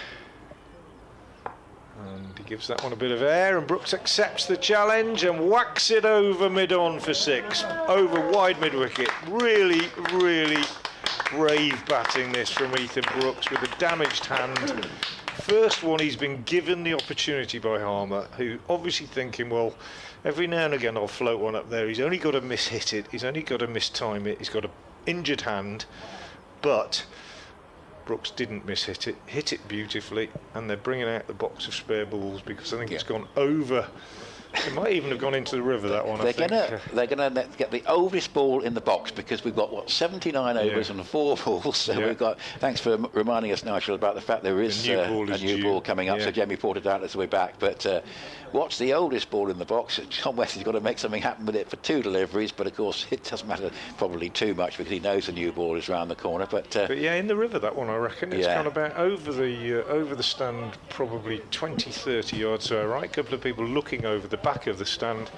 Speaker 2: and he gives that one a bit of air, and Brooks accepts the challenge and whacks it over mid-on for 6, over wide mid-wicket. Really brave batting this from Ethan Brooks with a damaged hand. First one he's been given the opportunity by Harmer, who obviously thinking, well, every now and again I'll float one up there. He's only got to miss-hit it, he's only got to mistime it, he's got an injured hand. But Brooks didn't miss-hit it, hit it beautifully, and they're bringing out the box of spare balls because I think it's gone over. It might even have gone into the river, that one.
Speaker 1: They're gonna get the oldest ball in the box, because we've got 79 overs and 4 balls. So we've got. Thanks for reminding us, Nigel, about the fact there is a new ball coming up. So Jamie pointed out as we're back. But what's the oldest ball in the box? John Wesley's got to make something happen with it for 2 deliveries. But of course, it doesn't matter probably too much because he knows the new ball is round the corner. But
Speaker 2: yeah, in the river, that one, I reckon it's gone about over the stand, probably 20-30 yards. So right, a couple of people looking over the back of the stand,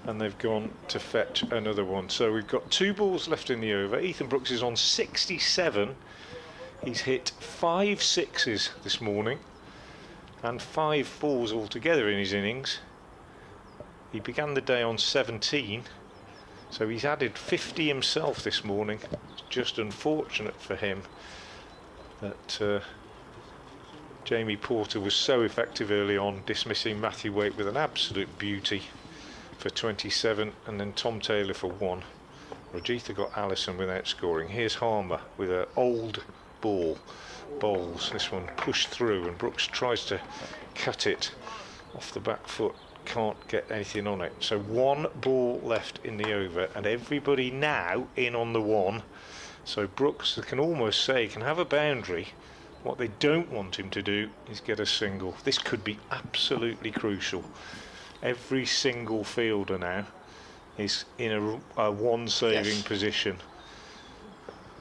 Speaker 2: and they've gone to fetch another one. So we've got 2 balls left in the over. Ethan Brooks is on 67. He's hit 5 6s this morning and 5 4s altogether in his innings. He began the day on 17, so he's added 50 himself this morning. It's just unfortunate for him that Jamie Porter was so effective early on, dismissing Matthew Waite with an absolute beauty for 27, and then Tom Taylor for 1. Rajitha got Allison without scoring. Here's Harmer with an old ball, bowls. This one pushed through, and Brooks tries to cut it off the back foot. Can't get anything on it. So 1 ball left in the over, and everybody now in on the 1. So Brooks can almost say can have a boundary. What they don't want him to do is get a single. This could be absolutely crucial. Every single fielder now is in a 1 saving position,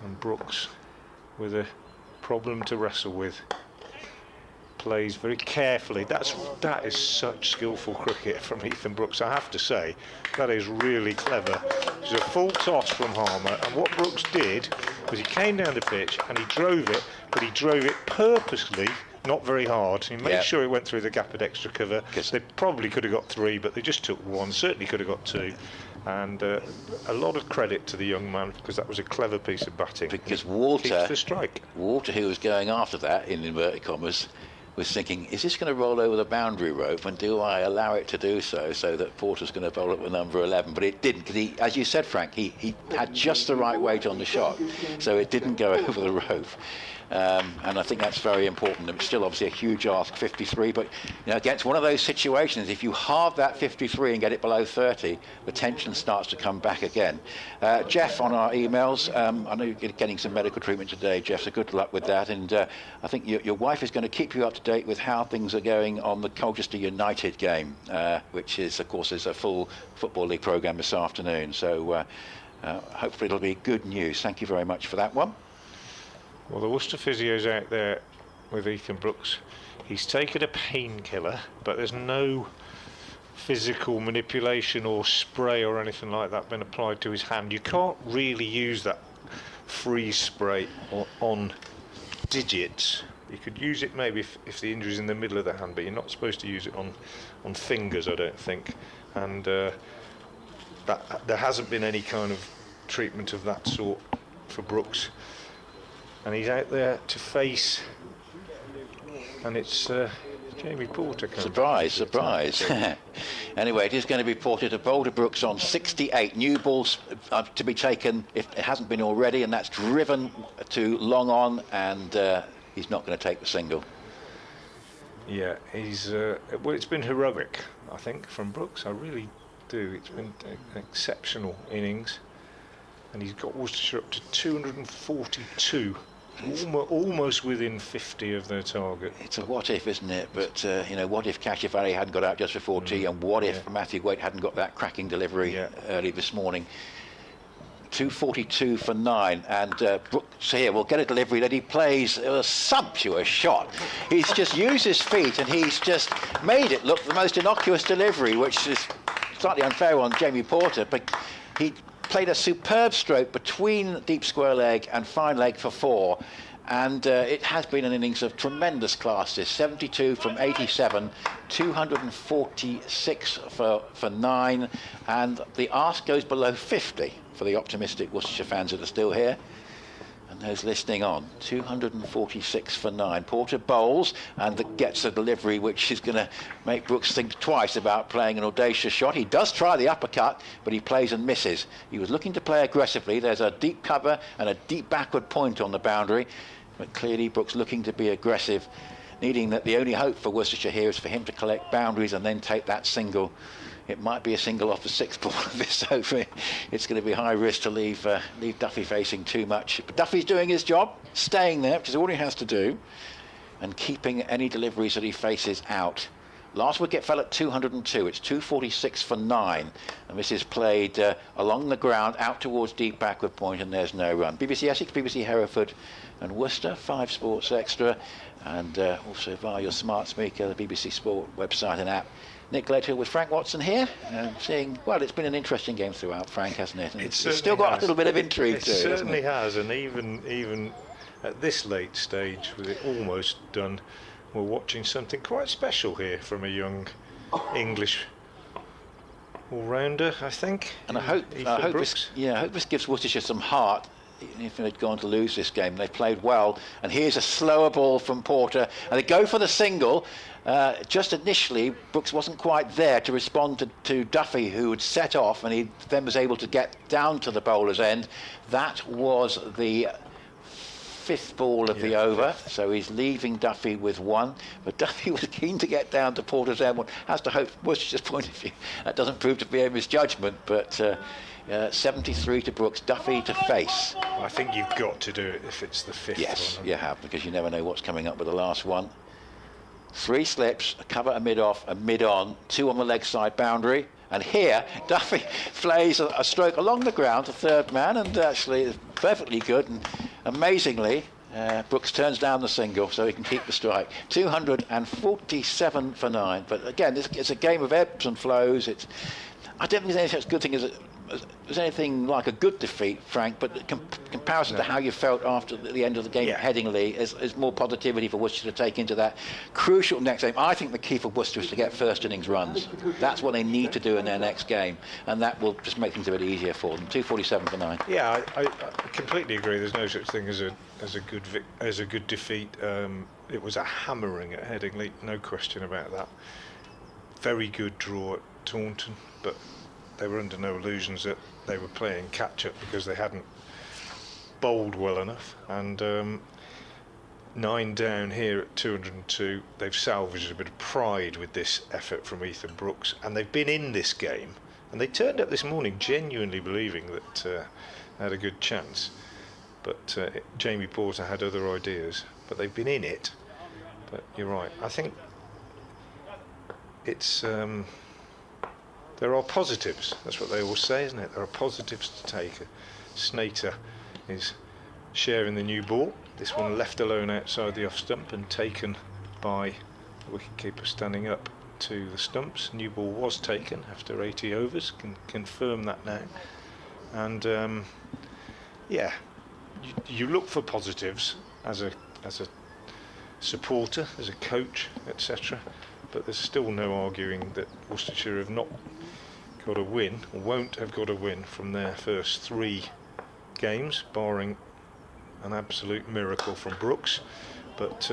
Speaker 2: and Brooks, with a problem to wrestle with, plays very carefully. That is such skillful cricket from Ethan Brooks, I have to say. That is really clever. It's a full toss from Harmer, and what Brooks did was he came down the pitch and he drove it, but he drove it purposely not very hard. He made
Speaker 1: Yeah.
Speaker 2: sure it went through the gap at extra cover. They probably could have got 3, but they just took 1. Certainly could have got 2. And a lot of credit to the young man, because that was a clever piece of batting.
Speaker 1: Because
Speaker 2: Keeps
Speaker 1: Walter,
Speaker 2: the strike.
Speaker 1: who was going after that, in inverted commas, was thinking, is this going to roll over the boundary rope, and do I allow it to do so that Porter's going to bowl it with number 11? But it didn't, because he, as you said, Frank, he had just the right weight on the shot, so it didn't go over the rope. And I think that's very important. It's still obviously a huge ask, 53, but against one of those situations, if you halve that 53 and get it below 30, the tension starts to come back again. Jeff, on our emails, I know you're getting some medical treatment today, Jeff, so good luck with that. And I think your wife is going to keep you up to date with how things are going on the Colchester United game, which is, of course, is a full Football League programme this afternoon. So hopefully it'll be good news. Thank you very much for that one.
Speaker 2: Well, the Worcester physio's out there with Ethan Brooks. He's taken a painkiller, but there's no physical manipulation or spray or anything like that been applied to his hand. You can't really use that freeze spray on digits. You could use it maybe if the injury's in the middle of the hand, but you're not supposed to use it on fingers, I don't think. And that there hasn't been any kind of treatment of that sort for Brooks. And he's out there to face, and it's Jamie Porter.
Speaker 1: Surprise. Anyway, it is going to be Porter to bowl to Brooks on 68. New balls to be taken if it hasn't been already, and that's driven to long on, and he's not going to take the single.
Speaker 2: Yeah, he's well, it's been heroic, I think, from Brooks. I really do. It's been an exceptional innings, and he's got Worcestershire up to 242. Almost within 50 of their target.
Speaker 1: It's a what if, isn't it? But what if Kashifari hadn't got out just before tea, and what if Matthew Waite hadn't got that cracking delivery early this morning? 242 for 9, and Brooks here will get a delivery that he plays a sumptuous shot. He's just used his feet, and he's just made it look the most innocuous delivery, which is slightly unfair on Jamie Porter, but he played a superb stroke between deep square leg and fine leg for 4, and it has been an innings of tremendous class. This 72 from 87, 246 for 9, and the ask goes below 50 for the optimistic Worcestershire fans that are still here. And those listening on, 246 for 9. Porter bowls and gets a delivery which is going to make Brooks think twice about playing an audacious shot. He does try the uppercut, but he plays and misses. He was looking to play aggressively. There's a deep cover and a deep backward point on the boundary, but clearly Brooks looking to be aggressive, needing that the only hope for Worcestershire here is for him to collect boundaries and then take that single. It might be a single off the 6th ball of this over. It's going to be high risk to leave Duffy facing too much. But Duffy's doing his job, staying there, which is all he has to do, and keeping any deliveries that he faces out. Last wicket fell at 202. It's 246 for 9, and this is played along the ground out towards deep backward point, and there's no run. BBC Essex, BBC Hereford and Worcester, 5 Sports Extra, and also via your smart speaker, the BBC Sport website and app. Nick Gledhill with Frank Watson here, seeing, well, it's been an interesting game throughout, Frank, hasn't it? And it's still got a little bit of intrigue to it.
Speaker 2: It certainly has, and even at this late stage, with it almost done, we're watching something quite special here from a young English all-rounder, I think.
Speaker 1: And I hope this gives Worcestershire some heart. If they'd gone to lose this game, they played well. And here's a slower ball from Porter, and they go for the single. Just initially, Brooks wasn't quite there to respond to Duffy, who had set off, and he then was able to get down to the bowler's end. That was the 5th ball of the over, so he's leaving Duffy with 1. But Duffy was keen to get down to Porter's end. One has to hope, Worcester's point of view, that doesn't prove to be a misjudgment, but 73 to Brooks, Duffy to face.
Speaker 2: I think you've got to do it if it's the 5th.
Speaker 1: Yes, you have, because you never know what's coming up with the last one. 3 slips, a cover, a mid-off, a mid-on, 2 on the leg side boundary. And here, Duffy plays a stroke along the ground to 3rd man, and actually it's perfectly good. And amazingly, Brooks turns down the single so he can keep the strike. 247 for 9. But again, it's a game of ebbs and flows. I don't think there's any such good thing as as anything like a good defeat, Frank, but comparison to how you felt after the end of the game at Headingley is more positivity for Worcester to take into that crucial next game. I think the key for Worcester is to get first innings runs. That's what they need to do in their next game, and that will just make things a bit easier for them. 247 for 9.
Speaker 2: Yeah, I completely agree. There's no such thing as a good defeat. It was a hammering at Headingley, no question about that. Very good draw at Taunton, but they were under no illusions that they were playing catch-up because they hadn't bowled well enough. And 9 down here at 202, they've salvaged a bit of pride with this effort from Ethan Brooks, and they've been in this game. And they turned up this morning genuinely believing that they had a good chance. But Jamie Porter had other ideas, but they've been in it. But you're right. I think it's there are positives. That's what they always say, isn't it? There are positives to take. Snater is sharing the new ball. This one left alone outside the off stump and taken by the wicketkeeper standing up to the stumps. New ball was taken after 80 overs. Can confirm that now. And yeah, you look for positives as a supporter, as a coach, etc. But there's still no arguing that Worcestershire have not got a win, or won't have got a win from their first 3 games, barring an absolute miracle from Brooks. But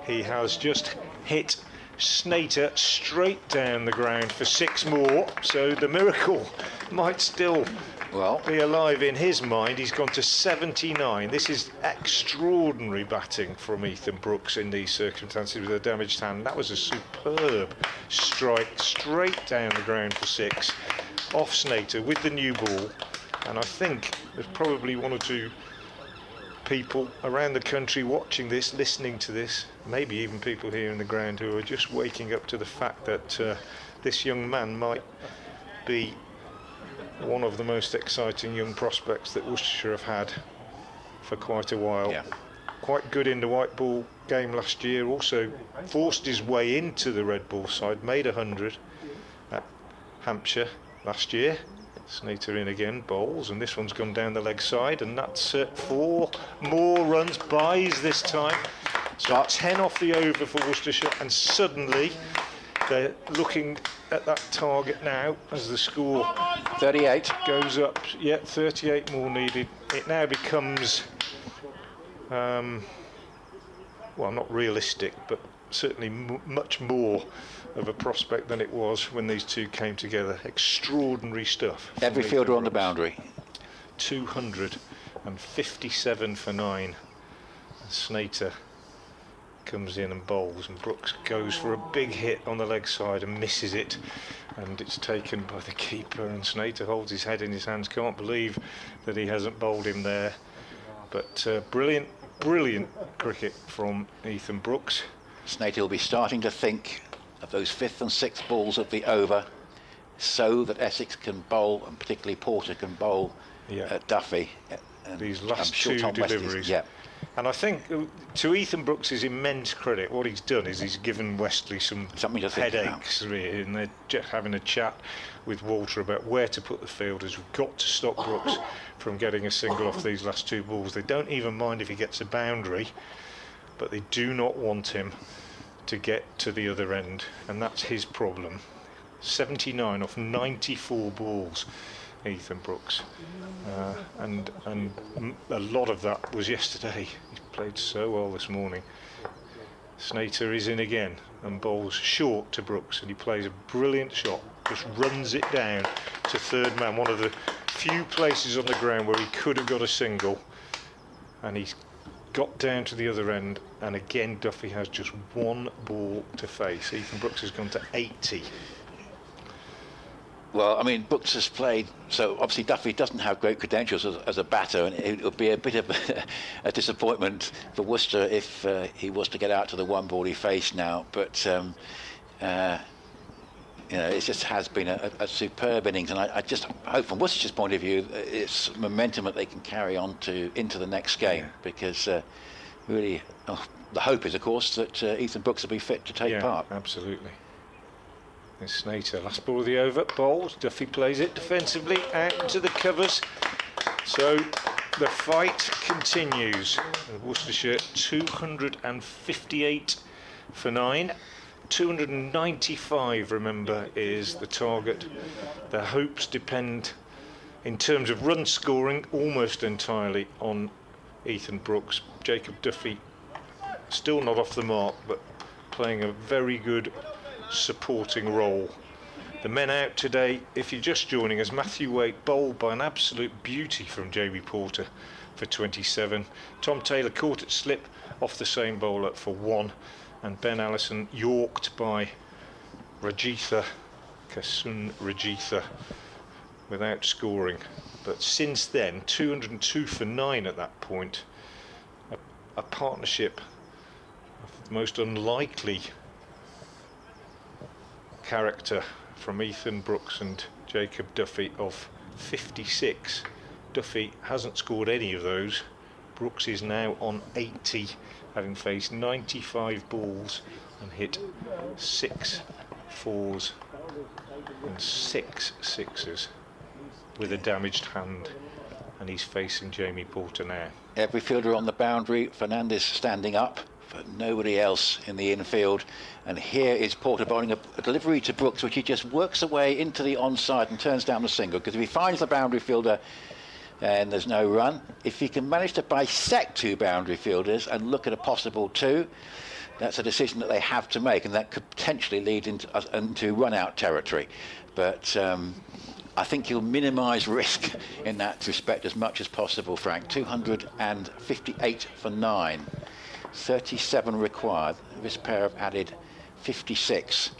Speaker 2: he has just hit Snater straight down the ground for 6 more, so the miracle might still be alive in his mind. He's gone to 79. This is extraordinary batting from Ethan Brooks in these circumstances with a damaged hand. That was a superb strike straight down the ground for 6 off Snater with the new ball. And I think there's probably 1 or 2 people around the country watching this, listening to this, maybe even people here in the ground who are just waking up to the fact that this young man might be one of the most exciting young prospects that Worcestershire have had for quite a while. Quite good in the white ball game last year, also forced his way into the red ball side, made 100 at Hampshire last year. Snater in again, bowls, and this one's gone down the leg side, and that's 4 more runs, buys this time. So 10 off the over for Worcestershire, and suddenly they're looking at that target now as the score
Speaker 1: 38
Speaker 2: goes up. 38 more needed. It now becomes well, not realistic, but certainly much more of a prospect than it was when these two came together. Extraordinary stuff.
Speaker 1: Every fielder on the boundary.
Speaker 2: 257 for 9. And Snater comes in and bowls, and Brooks goes for a big hit on the leg side and misses it, and it's taken by the keeper, and Snater holds his head in his hands, can't believe that he hasn't bowled him there. But brilliant cricket from Ethan Brooks.
Speaker 1: Snater will be starting to think of those 5th and 6th balls of the over, so that Essex can bowl, and particularly Porter can bowl at Duffy. And
Speaker 2: these last
Speaker 1: sure
Speaker 2: 2 deliveries. And I think, to Ethan Brooks' immense credit, what he's done is he's given Westley something to headaches, really, and they're just having a chat with Walter about where to put the fielders. We've got to stop Brooks from getting a single off these last 2 balls. They don't even mind if he gets a boundary, but they do not want him to get to the other end, and that's his problem. 79 off 94 balls, Ethan Brooks, and a lot of that was yesterday. He's played so well this morning. Snater is in again and bowls short to Brooks, and he plays a brilliant shot, just runs it down to 3rd man, one of the few places on the ground where he could have got a single, and he's got down to the other end, and again Duffy has just 1 ball to face. Ethan Brooks has gone to 80.
Speaker 1: Well, I mean, Brooks has played, so obviously Duffy doesn't have great credentials as a batter, and it would be a bit of a disappointment for Worcester if he was to get out to the 1 ball he faced now. But you know, it just has been a superb innings, and I just hope from Worcester's point of view it's momentum that they can carry on into the next game, because really the hope is, of course, that Ethan Brooks will be fit to take part.
Speaker 2: Absolutely. There's Snater, last ball of the over, bowls, Duffy plays it defensively out into the covers. So the fight continues. Worcestershire 258 for 9. 295, remember, is the target. Their hopes depend, in terms of run scoring, almost entirely on Ethan Brooks. Jacob Duffy still not off the mark, but playing a very good supporting role. The men out today, if you're just joining us, Matthew Waite bowled by an absolute beauty from Jamie Porter for 27. Tom Taylor caught it slip off the same bowler for 1. And Ben Allison yorked by Rajitha, Kasun Rajitha, without scoring. But since then, 202 for 9 at that point. A partnership of the most unlikely character from Ethan Brooks and Jacob Duffy of 56. Duffy hasn't scored any of those. Brooks is now on 80, having faced 95 balls and hit 6 4s and 6 6s with a damaged hand, and he's facing Jamie Porter now.
Speaker 1: Every fielder on the boundary, Fernandez standing up for nobody else in the infield, and here is Porter bowling a delivery to Brooks, which he just works away into the onside and turns down the single, because if he finds the boundary fielder and there's no run, if he can manage to bisect 2 boundary fielders and look at a possible 2, that's a decision that they have to make, and that could potentially lead into run-out territory. But I think he'll minimise risk in that respect as much as possible, Frank. 258 for 9, 37 required. This pair have added 56.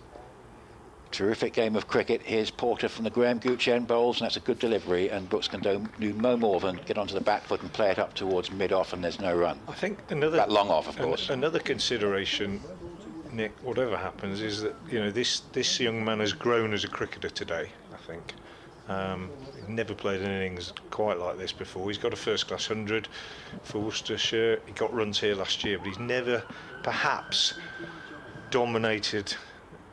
Speaker 1: Terrific game of cricket. Here's Porter from the Graham Gooch end bowls, and that's a good delivery, and Brooks can do no more than get onto the back foot and play it up towards mid-off, and there's no run.
Speaker 2: I think another...
Speaker 1: That long off, of course.
Speaker 2: Another consideration, Nick, whatever happens, is that, you know, this young man has grown as a cricketer today, I think. He's never played an innings quite like this before. He's got a first-class 100 for Worcestershire. He got runs here last year, but he's never, perhaps, dominated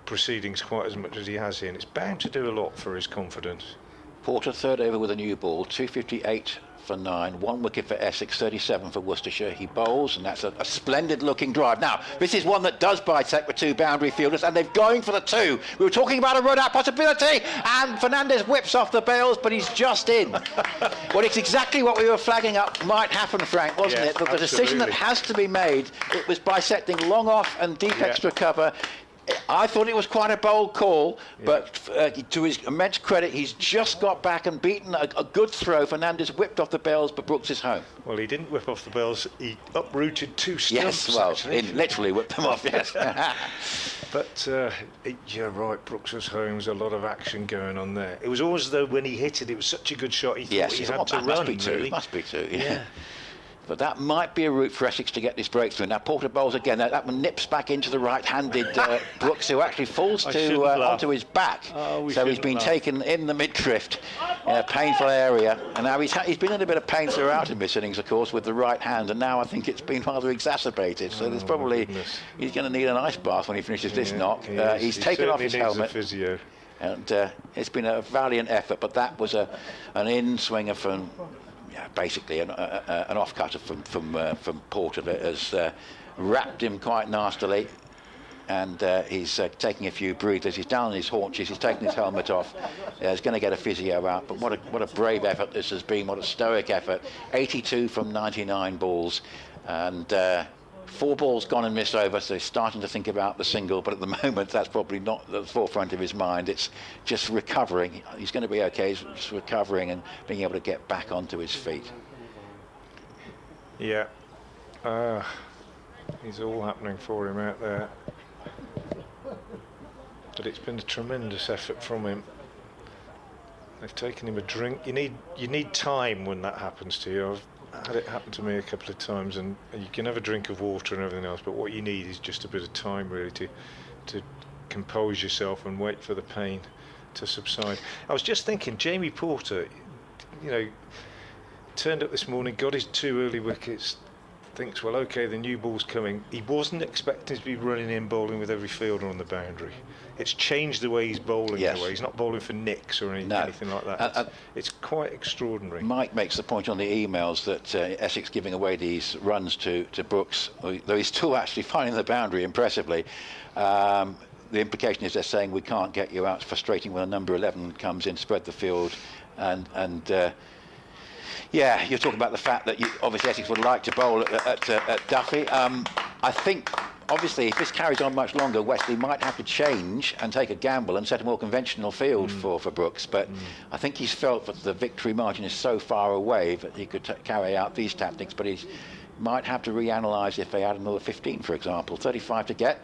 Speaker 2: proceedings quite as much as he has here, and it's bound to do a lot for his confidence.
Speaker 1: Porter third over with a new ball, 258 for 9, 1 wicket for Essex, 37 for Worcestershire. He bowls, and that's a splendid looking drive. Now, this is one that does bisect with 2 boundary fielders, and they're going for the 2. We were talking about a run out possibility, and Fernandez whips off the bails, but he's just in. Well, it's exactly what we were flagging up might happen, Frank, wasn't it? But the decision that has to be made, it was bisecting long off and deep extra cover. I thought it was quite a bold call, but to his immense credit, he's just got back and beaten a good throw. Fernandez whipped off the bails, but Brooks is home.
Speaker 2: Well, he didn't whip off the bails, he uprooted 2 stumps.
Speaker 1: Yes, well,
Speaker 2: actually.
Speaker 1: he literally whipped them off, yes.
Speaker 2: But you're right, Brooks was home. There's a lot of action going on there. It was almost as though when he hit it, it was such a good shot, he thought he had to run.
Speaker 1: Must be 2,
Speaker 2: really.
Speaker 1: must be 2, yeah. But that might be a route for Essex to get this breakthrough. Now Porter bowls again. That one nips back into the right-handed Brooks, who actually falls onto his back. So he's been taken in the mid-drift in a painful area. And now he's been in a bit of pain throughout in this innings, of course, with the right hand. And now I think it's been rather exacerbated. So there's probably he's going to need an ice bath when he finishes this knock. He's taken off his helmet.
Speaker 2: Physio.
Speaker 1: And it's been a valiant effort. But that was an in-swinger from... basically an off-cutter from Porter that has wrapped him quite nastily, and he's taking a few breathers. He's down on his haunches. He's taking his helmet off. He's going to get a physio out. But what a brave effort this has been. What a stoic effort. 82 from 99 balls, and 4 balls gone and missed over, so he's starting to think about the single, but at the moment that's probably not at the forefront of his mind. It's just recovering. He's going to be okay. He's just recovering and being able to get back onto his feet.
Speaker 2: Yeah, it's all happening for him out there, but it's been a tremendous effort from him. They've taken him a drink. You need time when that happens to you. I've had it happen to me a couple of times, and you can have a drink of water and everything else, but what you need is just a bit of time really to compose yourself and wait for the pain to subside. I was just thinking, Jamie Porter, you know, turned up this morning, got his 2 early wickets, thinks, well, okay, the new ball's coming. He wasn't expecting to be running in bowling with every fielder on the boundary. It's changed the way he's bowling.
Speaker 1: Yes.
Speaker 2: In a way. He's not bowling for nicks or anything like that. It's quite extraordinary.
Speaker 1: Mike makes the point on the emails that Essex giving away these runs to Brooks, though he's still actually finding the boundary impressively. The implication is they're saying we can't get you out. It's frustrating when a number 11 comes in, spread the field, and yeah, you're talking about the fact that obviously Essex would like to bowl at Duffy. I think, obviously, if this carries on much longer, Wesley might have to change and take a gamble and set a more conventional field for Brooks. But I think he's felt that the victory margin is so far away that he could carry out these tactics. But he might have to reanalyse if they add another 15, for example. 35 to get,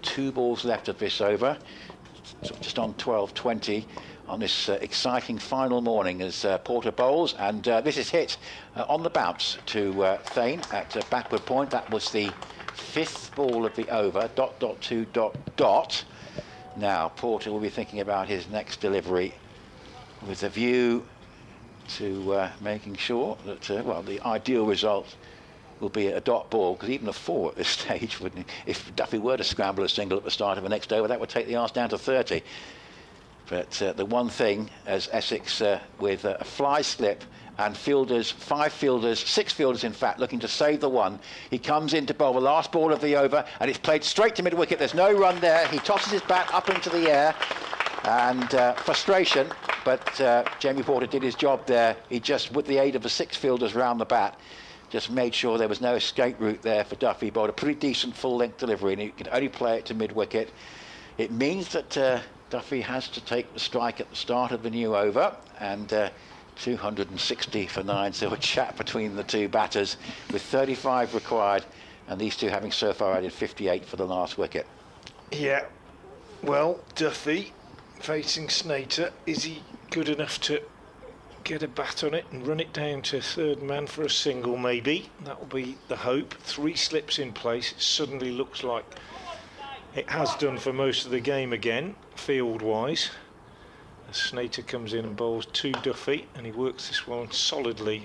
Speaker 1: 2 balls left of this over, just on 12:20. On this exciting final morning as Porter bowls, and this is hit on the bounce to Thane at backward point. That was the 5th ball of the over, ... Now Porter will be thinking about his next delivery with a view to making sure that, well, the ideal result will be a dot ball, because even a 4 at this stage, if Duffy were to scramble a single at the start of the next over, that would take the arse down to 30. But the one thing, as Essex with a fly slip and fielders, 5 fielders, 6 fielders in fact, looking to save the one, he comes in to bowl the last ball of the over, and it's played straight to mid-wicket. There's no run there. He tosses his bat up into the air, and frustration, but Jamie Porter did his job there. He just, with the aid of the 6 fielders round the bat, just made sure there was no escape route there for Duffy. He bowled a pretty decent full-length delivery, and he could only play it to mid-wicket. It means that Duffy has to take the strike at the start of the new over, and 260 for 9, so a chat between the two batters with 35 required, and these two having so far added 58 for the last wicket.
Speaker 2: Yeah, well, Duffy facing Snater, is he good enough to get a bat on it and run it down to 3rd man for a single? Maybe that will be the hope. 3 slips in place. It suddenly looks like it has done for most of the game again, field-wise. As Snater comes in and bowls to Duffy, and he works this one solidly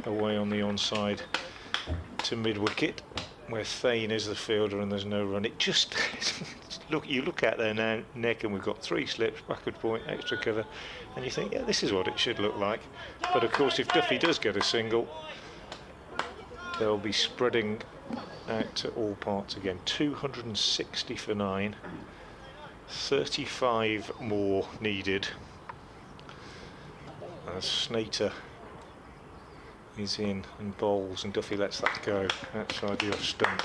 Speaker 2: away on the onside to mid-wicket, where Thane is the fielder and there's no run. It just you look at their neck, and we've got 3 slips, backward point, extra cover, and you think, yeah, this is what it should look like. But of course, if Duffy does get a single, they'll be spreading out to all parts again. 260 for 9, 35 more needed as Snater is in and bowls, and Duffy lets that go outside the off stump.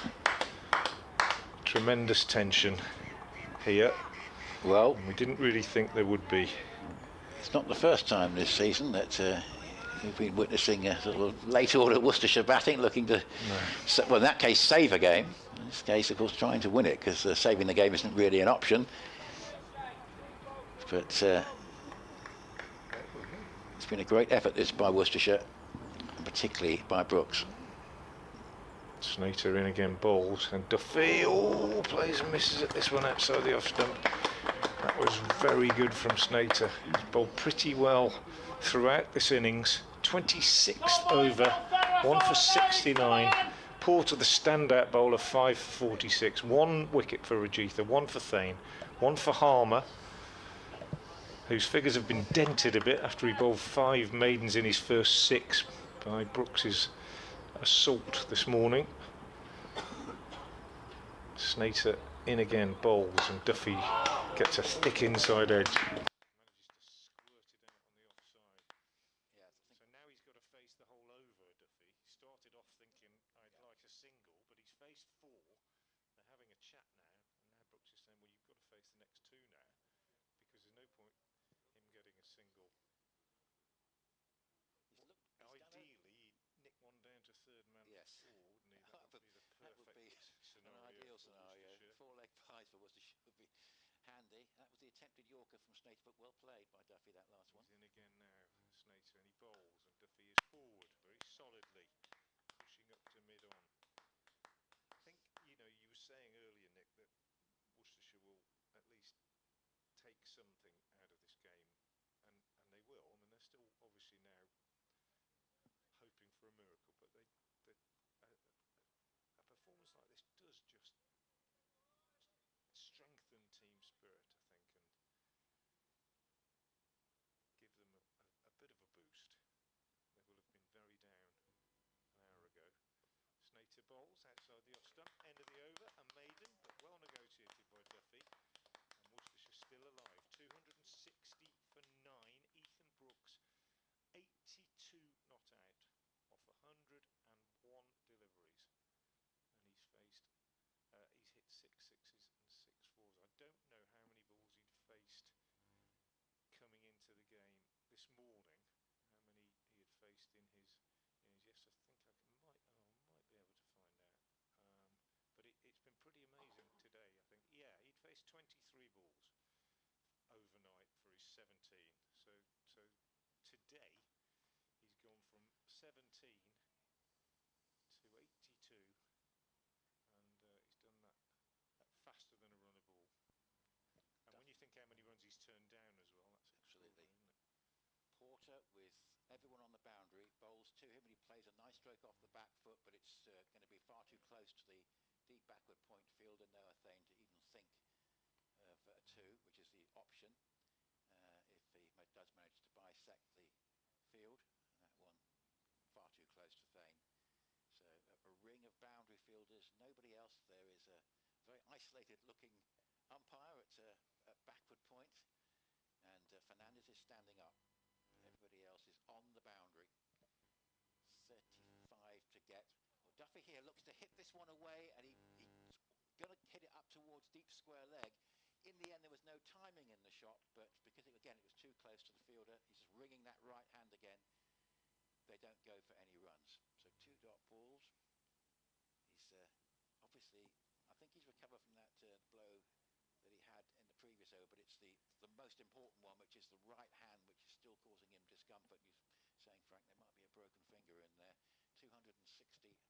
Speaker 2: Tremendous tension here.
Speaker 1: Well,
Speaker 2: we didn't really think there would be.
Speaker 1: It's not the first time this season that we've been witnessing a sort of late order Worcestershire batting looking to, well, in that case, save a game. In this case, of course, trying to win it, because saving the game isn't really an option. But it's been a great effort, this, by Worcestershire, and particularly by Brooks.
Speaker 2: Snater in again, bowls, and Duffy plays and misses at this one outside the off stump. That was very good from Snater. He's bowled pretty well throughout this innings. 26th over, 1 for 69. Porter, the standout bowler, 5 for 46. 1 wicket for Rajitha, 1 for Thane, 1 for Harmer, whose figures have been dented a bit after he bowled 5 maidens in his first 6 by Brooks's assault this morning. Snater in again, bowls, and Duffy gets a thick inside edge.
Speaker 1: That was the attempted Yorker from Snater, but well played by Duffy, that last one.
Speaker 2: He's in again now, Snater, and he bowls, and Duffy is forward very solidly, pushing up to mid-on. I think, you know, you were saying earlier, Nick, that Worcestershire will at least take something out of this game, and they will. I mean, they're still obviously now hoping for a miracle, but performance like this does just strengthen team spirit, I think, and give them a bit of a boost. They will have been very down an hour ago. Snater bowls outside the off stump, end of the over, a maiden, but well negotiated by Duffy. And Worcestershire still alive. 260 for 9. Ethan Brooks, 82 not out off 101 deliveries. And he's hit 6 sixes and 6 fours. I don't know how many balls he'd faced coming into the game this morning. How many he had faced in his yes, I think I might be able to find out. But it's been pretty amazing today, I think. Yeah, he'd faced 23 balls overnight for his 17. So today he's gone from 17 to 82, and he's done that faster than a runner ball. And when you think how many runs he's turned down as well, that's
Speaker 1: Absolutely.
Speaker 2: Isn't it?
Speaker 1: Porter, with everyone on the boundary, bowls to him, and he plays a nice stroke off the back foot, but it's going to be far too close to the deep backward point fielder Noah Thane to even think of a 2, which is the option if he does manage to bisect the field. And that one far too close to Thane. So a ring of boundary fielders, nobody else. There is a very isolated looking umpire at backward point, and Fernandez is standing up. Everybody else is on the boundary. 35 to get. Well, Duffy here looks to hit this one away, and he's going to hit it up towards deep square leg. In the end, there was no timing in the shot, but because, it was too close to the fielder, he's just ringing that right hand again. They don't go for any runs. So 2 dot balls. He's obviously, I think he's recovered from that blow that he had in the previous over, but it's the most important one, which is the right hand, which is still causing him discomfort. And he's saying, Frank, there might be a broken finger in there. 260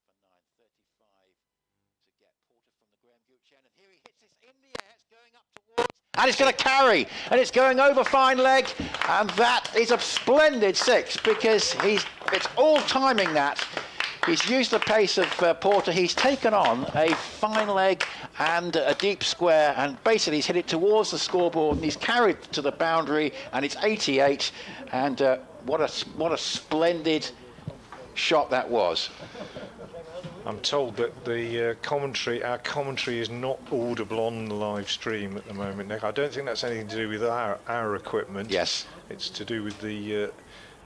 Speaker 1: for 9, 35 to get. Porter from the Graham Gooch end, and here he hits this in the air. It's going up towards, and it's going to carry, and it's going over fine leg, and that is a splendid 6 because it's all timing that. He's used the pace of Porter. He's taken on a fine leg and a deep square, and basically he's hit it towards the scoreboard, and he's carried to the boundary, and it's 88. And what a splendid shot that was.
Speaker 2: I'm told that the our commentary is not audible on the live stream at the moment, Nick. I don't think that's anything to do with our equipment.
Speaker 1: Yes.
Speaker 2: It's to do with the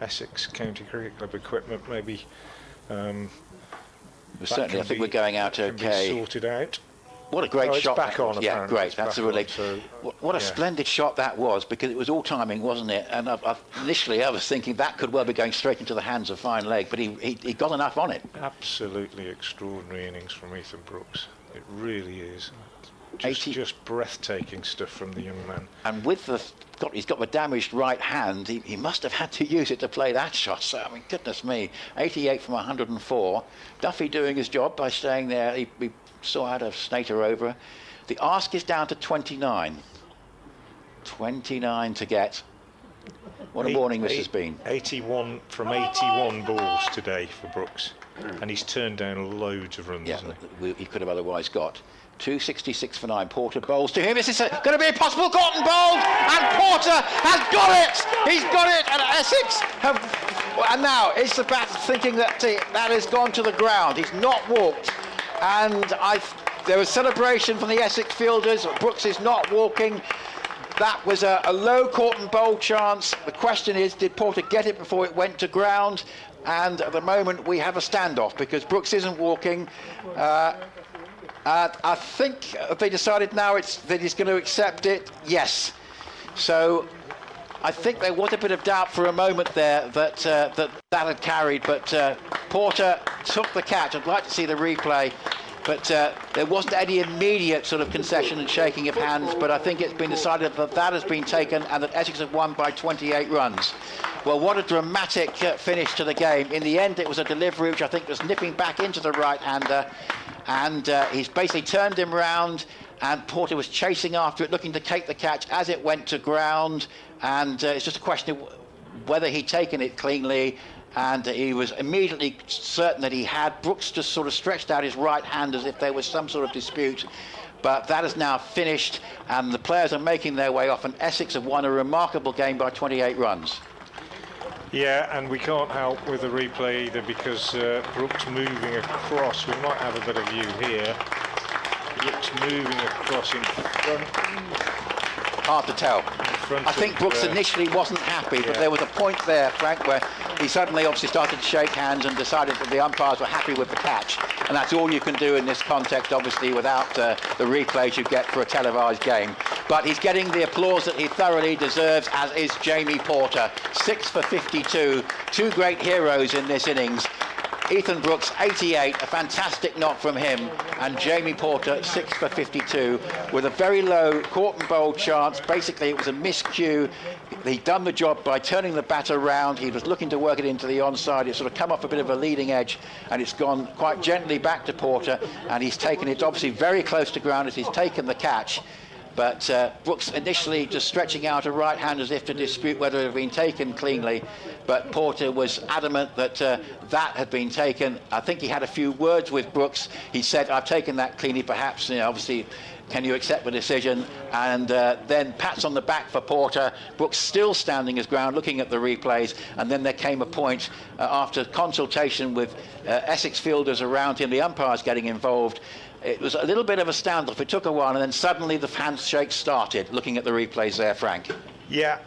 Speaker 2: Essex County Cricket Club equipment, maybe.
Speaker 1: Certainly, I think we're going out okay.
Speaker 2: Sorted out.
Speaker 1: What a great shot.
Speaker 2: It's back on,
Speaker 1: yeah, great. That's a relief.
Speaker 2: So,
Speaker 1: what a splendid shot that was, because it was all timing, wasn't it? And initially I was thinking that could well be going straight into the hands of fine leg, but he got enough on it.
Speaker 2: Absolutely extraordinary innings from Ethan Brooks. It really is. Just breathtaking stuff from the young man.
Speaker 1: And with he's got the damaged right hand, he must have had to use it to play that shot. So, I mean, goodness me, 88 from 104. Duffy doing his job by staying there. He saw out a snater over. The ask is down to 29. 29 to get. What a morning this has been.
Speaker 2: 81 from 81 balls today for Brooks. And he's turned down loads of runs.
Speaker 1: Yeah, he could have otherwise got. 266 for 9. Porter bowls to him. This is going to be a possible Cotton bowl, and Porter has got it. He's got it, and Essex and now it's the bat thinking that that has gone to the ground. He's not walked, and there was celebration from the Essex fielders. Brooks is not walking. That was a low Cotton bowl chance. The question is, did Porter get it before it went to ground? And at the moment we have a standoff because Brooks isn't walking. I think they decided now that he's going to accept it. Yes. So I think there was a bit of doubt for a moment there that had carried, but Porter took the catch. I'd like to see the replay, but there wasn't any immediate sort of concession and shaking of hands, but I think it's been decided that has been taken and that Essex have won by 28 runs. Well, what a dramatic finish to the game. In the end, it was a delivery which I think was nipping back into the right-hander, and he's basically turned him round, and Porter was chasing after it, looking to take the catch as it went to ground, and it's just a question of whether he'd taken it cleanly. and he was immediately certain that he had. Brooks just sort of stretched out his right hand as if there was some sort of dispute, but that is now finished, and the players are making their way off, and Essex have won a remarkable game by 28 runs.
Speaker 2: Yeah, and we can't help with the replay either, because Brooks moving across, we might have a bit of view here. Brooks moving across in front.
Speaker 1: Hard to tell. I think Brooks initially wasn't happy, but there was a point there, Frank, where he suddenly obviously started to shake hands and decided that the umpires were happy with the catch. And that's all you can do in this context, obviously, without the replays you get for a televised game. But he's getting the applause that he thoroughly deserves, as is Jamie Porter. 6 for 52, two great heroes in this innings. Ethan Brooks, 88, a fantastic knock from him, and Jamie Porter, 6 for 52, with a very low caught and bowled chance. Basically, it was a miscue. He'd done the job by turning the bat around. He was looking to work it into the onside. It sort of come off a bit of a leading edge, and it's gone quite gently back to Porter, and he's taken it obviously very close to ground as he's taken the catch. But Brooks initially just stretching out a right hand as if to dispute whether it had been taken cleanly, but Porter was adamant that that had been taken. I think he had a few words with Brooks. He said, "I've taken that cleanly, perhaps, obviously, can you accept the decision?" And then pats on the back for Porter. Brooks still standing his ground, looking at the replays, and then there came a point after consultation with Essex fielders around him, the umpires getting involved. It was a little bit of a standoff. It took a while, and then suddenly the handshake started. Looking at the replays there, Frank.
Speaker 2: Yeah,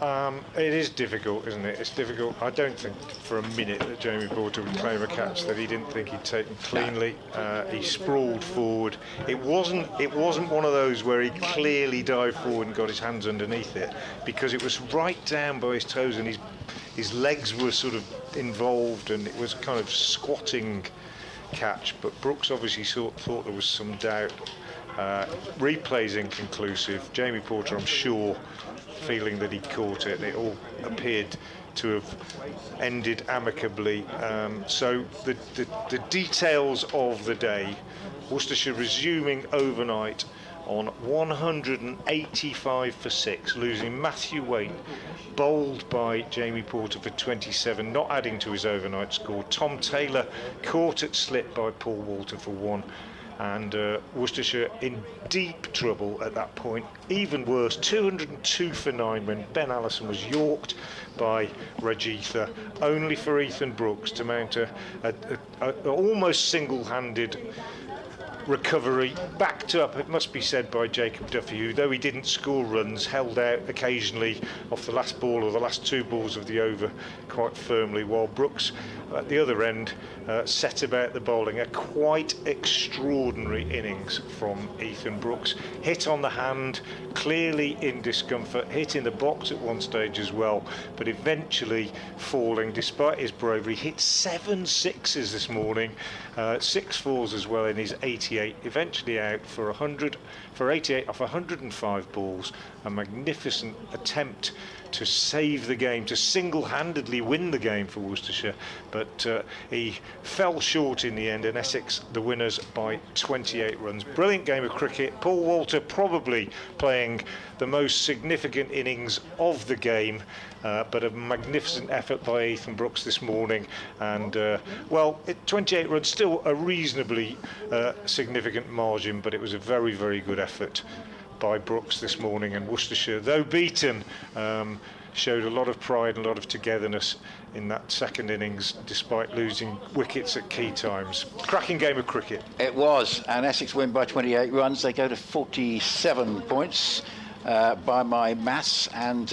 Speaker 2: it is difficult, isn't it? It's difficult. I don't think for a minute that Jamie Porter would claim a catch that he didn't think he'd taken cleanly. He sprawled forward. It wasn't one of those where he clearly dived forward and got his hands underneath it, because it was right down by his toes, and his legs were sort of involved, and it was kind of squatting catch. But Brooks obviously thought there was some doubt. Replays inconclusive. Jamie Porter, I'm sure, feeling that he caught it. It all appeared to have ended amicably. So the details of the day: Worcestershire resuming overnight on 185 for 6, losing Matthew Waite, bowled by Jamie Porter for 27, not adding to his overnight score. Tom Taylor caught at slip by Paul Walter for 1. And Worcestershire in deep trouble at that point. Even worse, 202 for 9 when Ben Allison was yorked by Regitha, only for Ethan Brooks to mount a almost single-handed recovery, backed up, it must be said, by Jacob Duffy, who, though he didn't score runs, held out occasionally off the last ball or the last two balls of the over quite firmly, while Brooks at the other end set about the bowling. A quite extraordinary innings from Ethan Brooks. Hit on the hand, clearly in discomfort, hit in the box at one stage as well, but eventually falling despite his bravery. Hit 7 sixes this morning, 6 fours as well in his 88, eventually out for 88 off 105 balls. A magnificent attempt to save the game, to single-handedly win the game for Worcestershire, but he fell short in the end, and Essex the winners by 28 runs. Brilliant game of cricket. Paul Walter probably playing the most significant innings of the game, but a magnificent effort by Ethan Brooks this morning, and 28 runs, still a reasonably significant margin, but it was a very, very good effort by Brooks this morning. And Worcestershire, though beaten, showed a lot of pride and a lot of togetherness in that second innings, despite losing wickets at key times. Cracking game of cricket.
Speaker 1: It was, and Essex win by 28 runs. They go to 47 points by my maths, and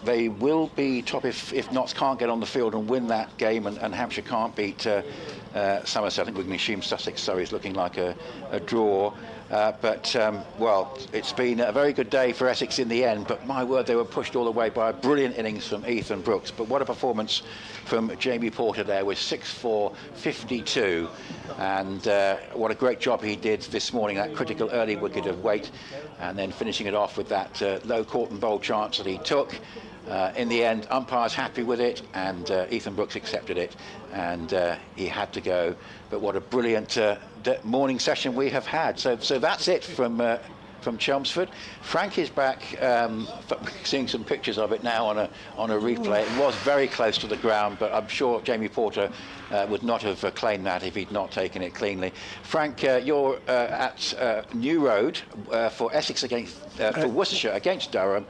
Speaker 1: they will be top if Notts can't get on the field and win that game, and Hampshire can't beat Somerset. I think we can assume Sussex Surrey is looking like a draw. Well, it's been a very good day for Essex in the end, but my word, they were pushed all the way by a brilliant innings from Ethan Brooks. But what a performance from Jamie Porter there with 6 for 52, and what a great job he did this morning, that critical early wicket of Waite, and then finishing it off with that low caught and bowled chance that he took. In the end, umpires happy with it, and Ethan Brooks accepted it, and he had to go. But what a brilliant morning session we have had. So that's it from from Chelmsford. Frank is back, seeing some pictures of it now on a replay. It was very close to the ground, but I'm sure Jamie Porter would not have claimed that if he'd not taken it cleanly. Frank, you're at New Road for Essex against for Worcestershire against Durham.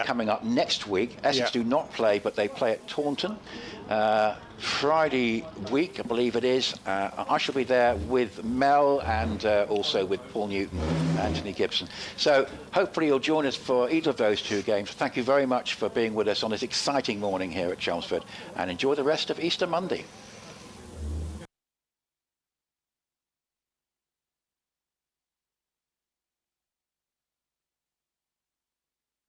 Speaker 1: Coming up next week. Essex do not play, but they play at Taunton. Friday week, I believe it is. I shall be there with Mel and also with Paul Newton, Anthony Gibson. So hopefully you'll join us for either of those two games. Thank you very much for being with us on this exciting morning here at Chelmsford, and enjoy the rest of Easter Monday.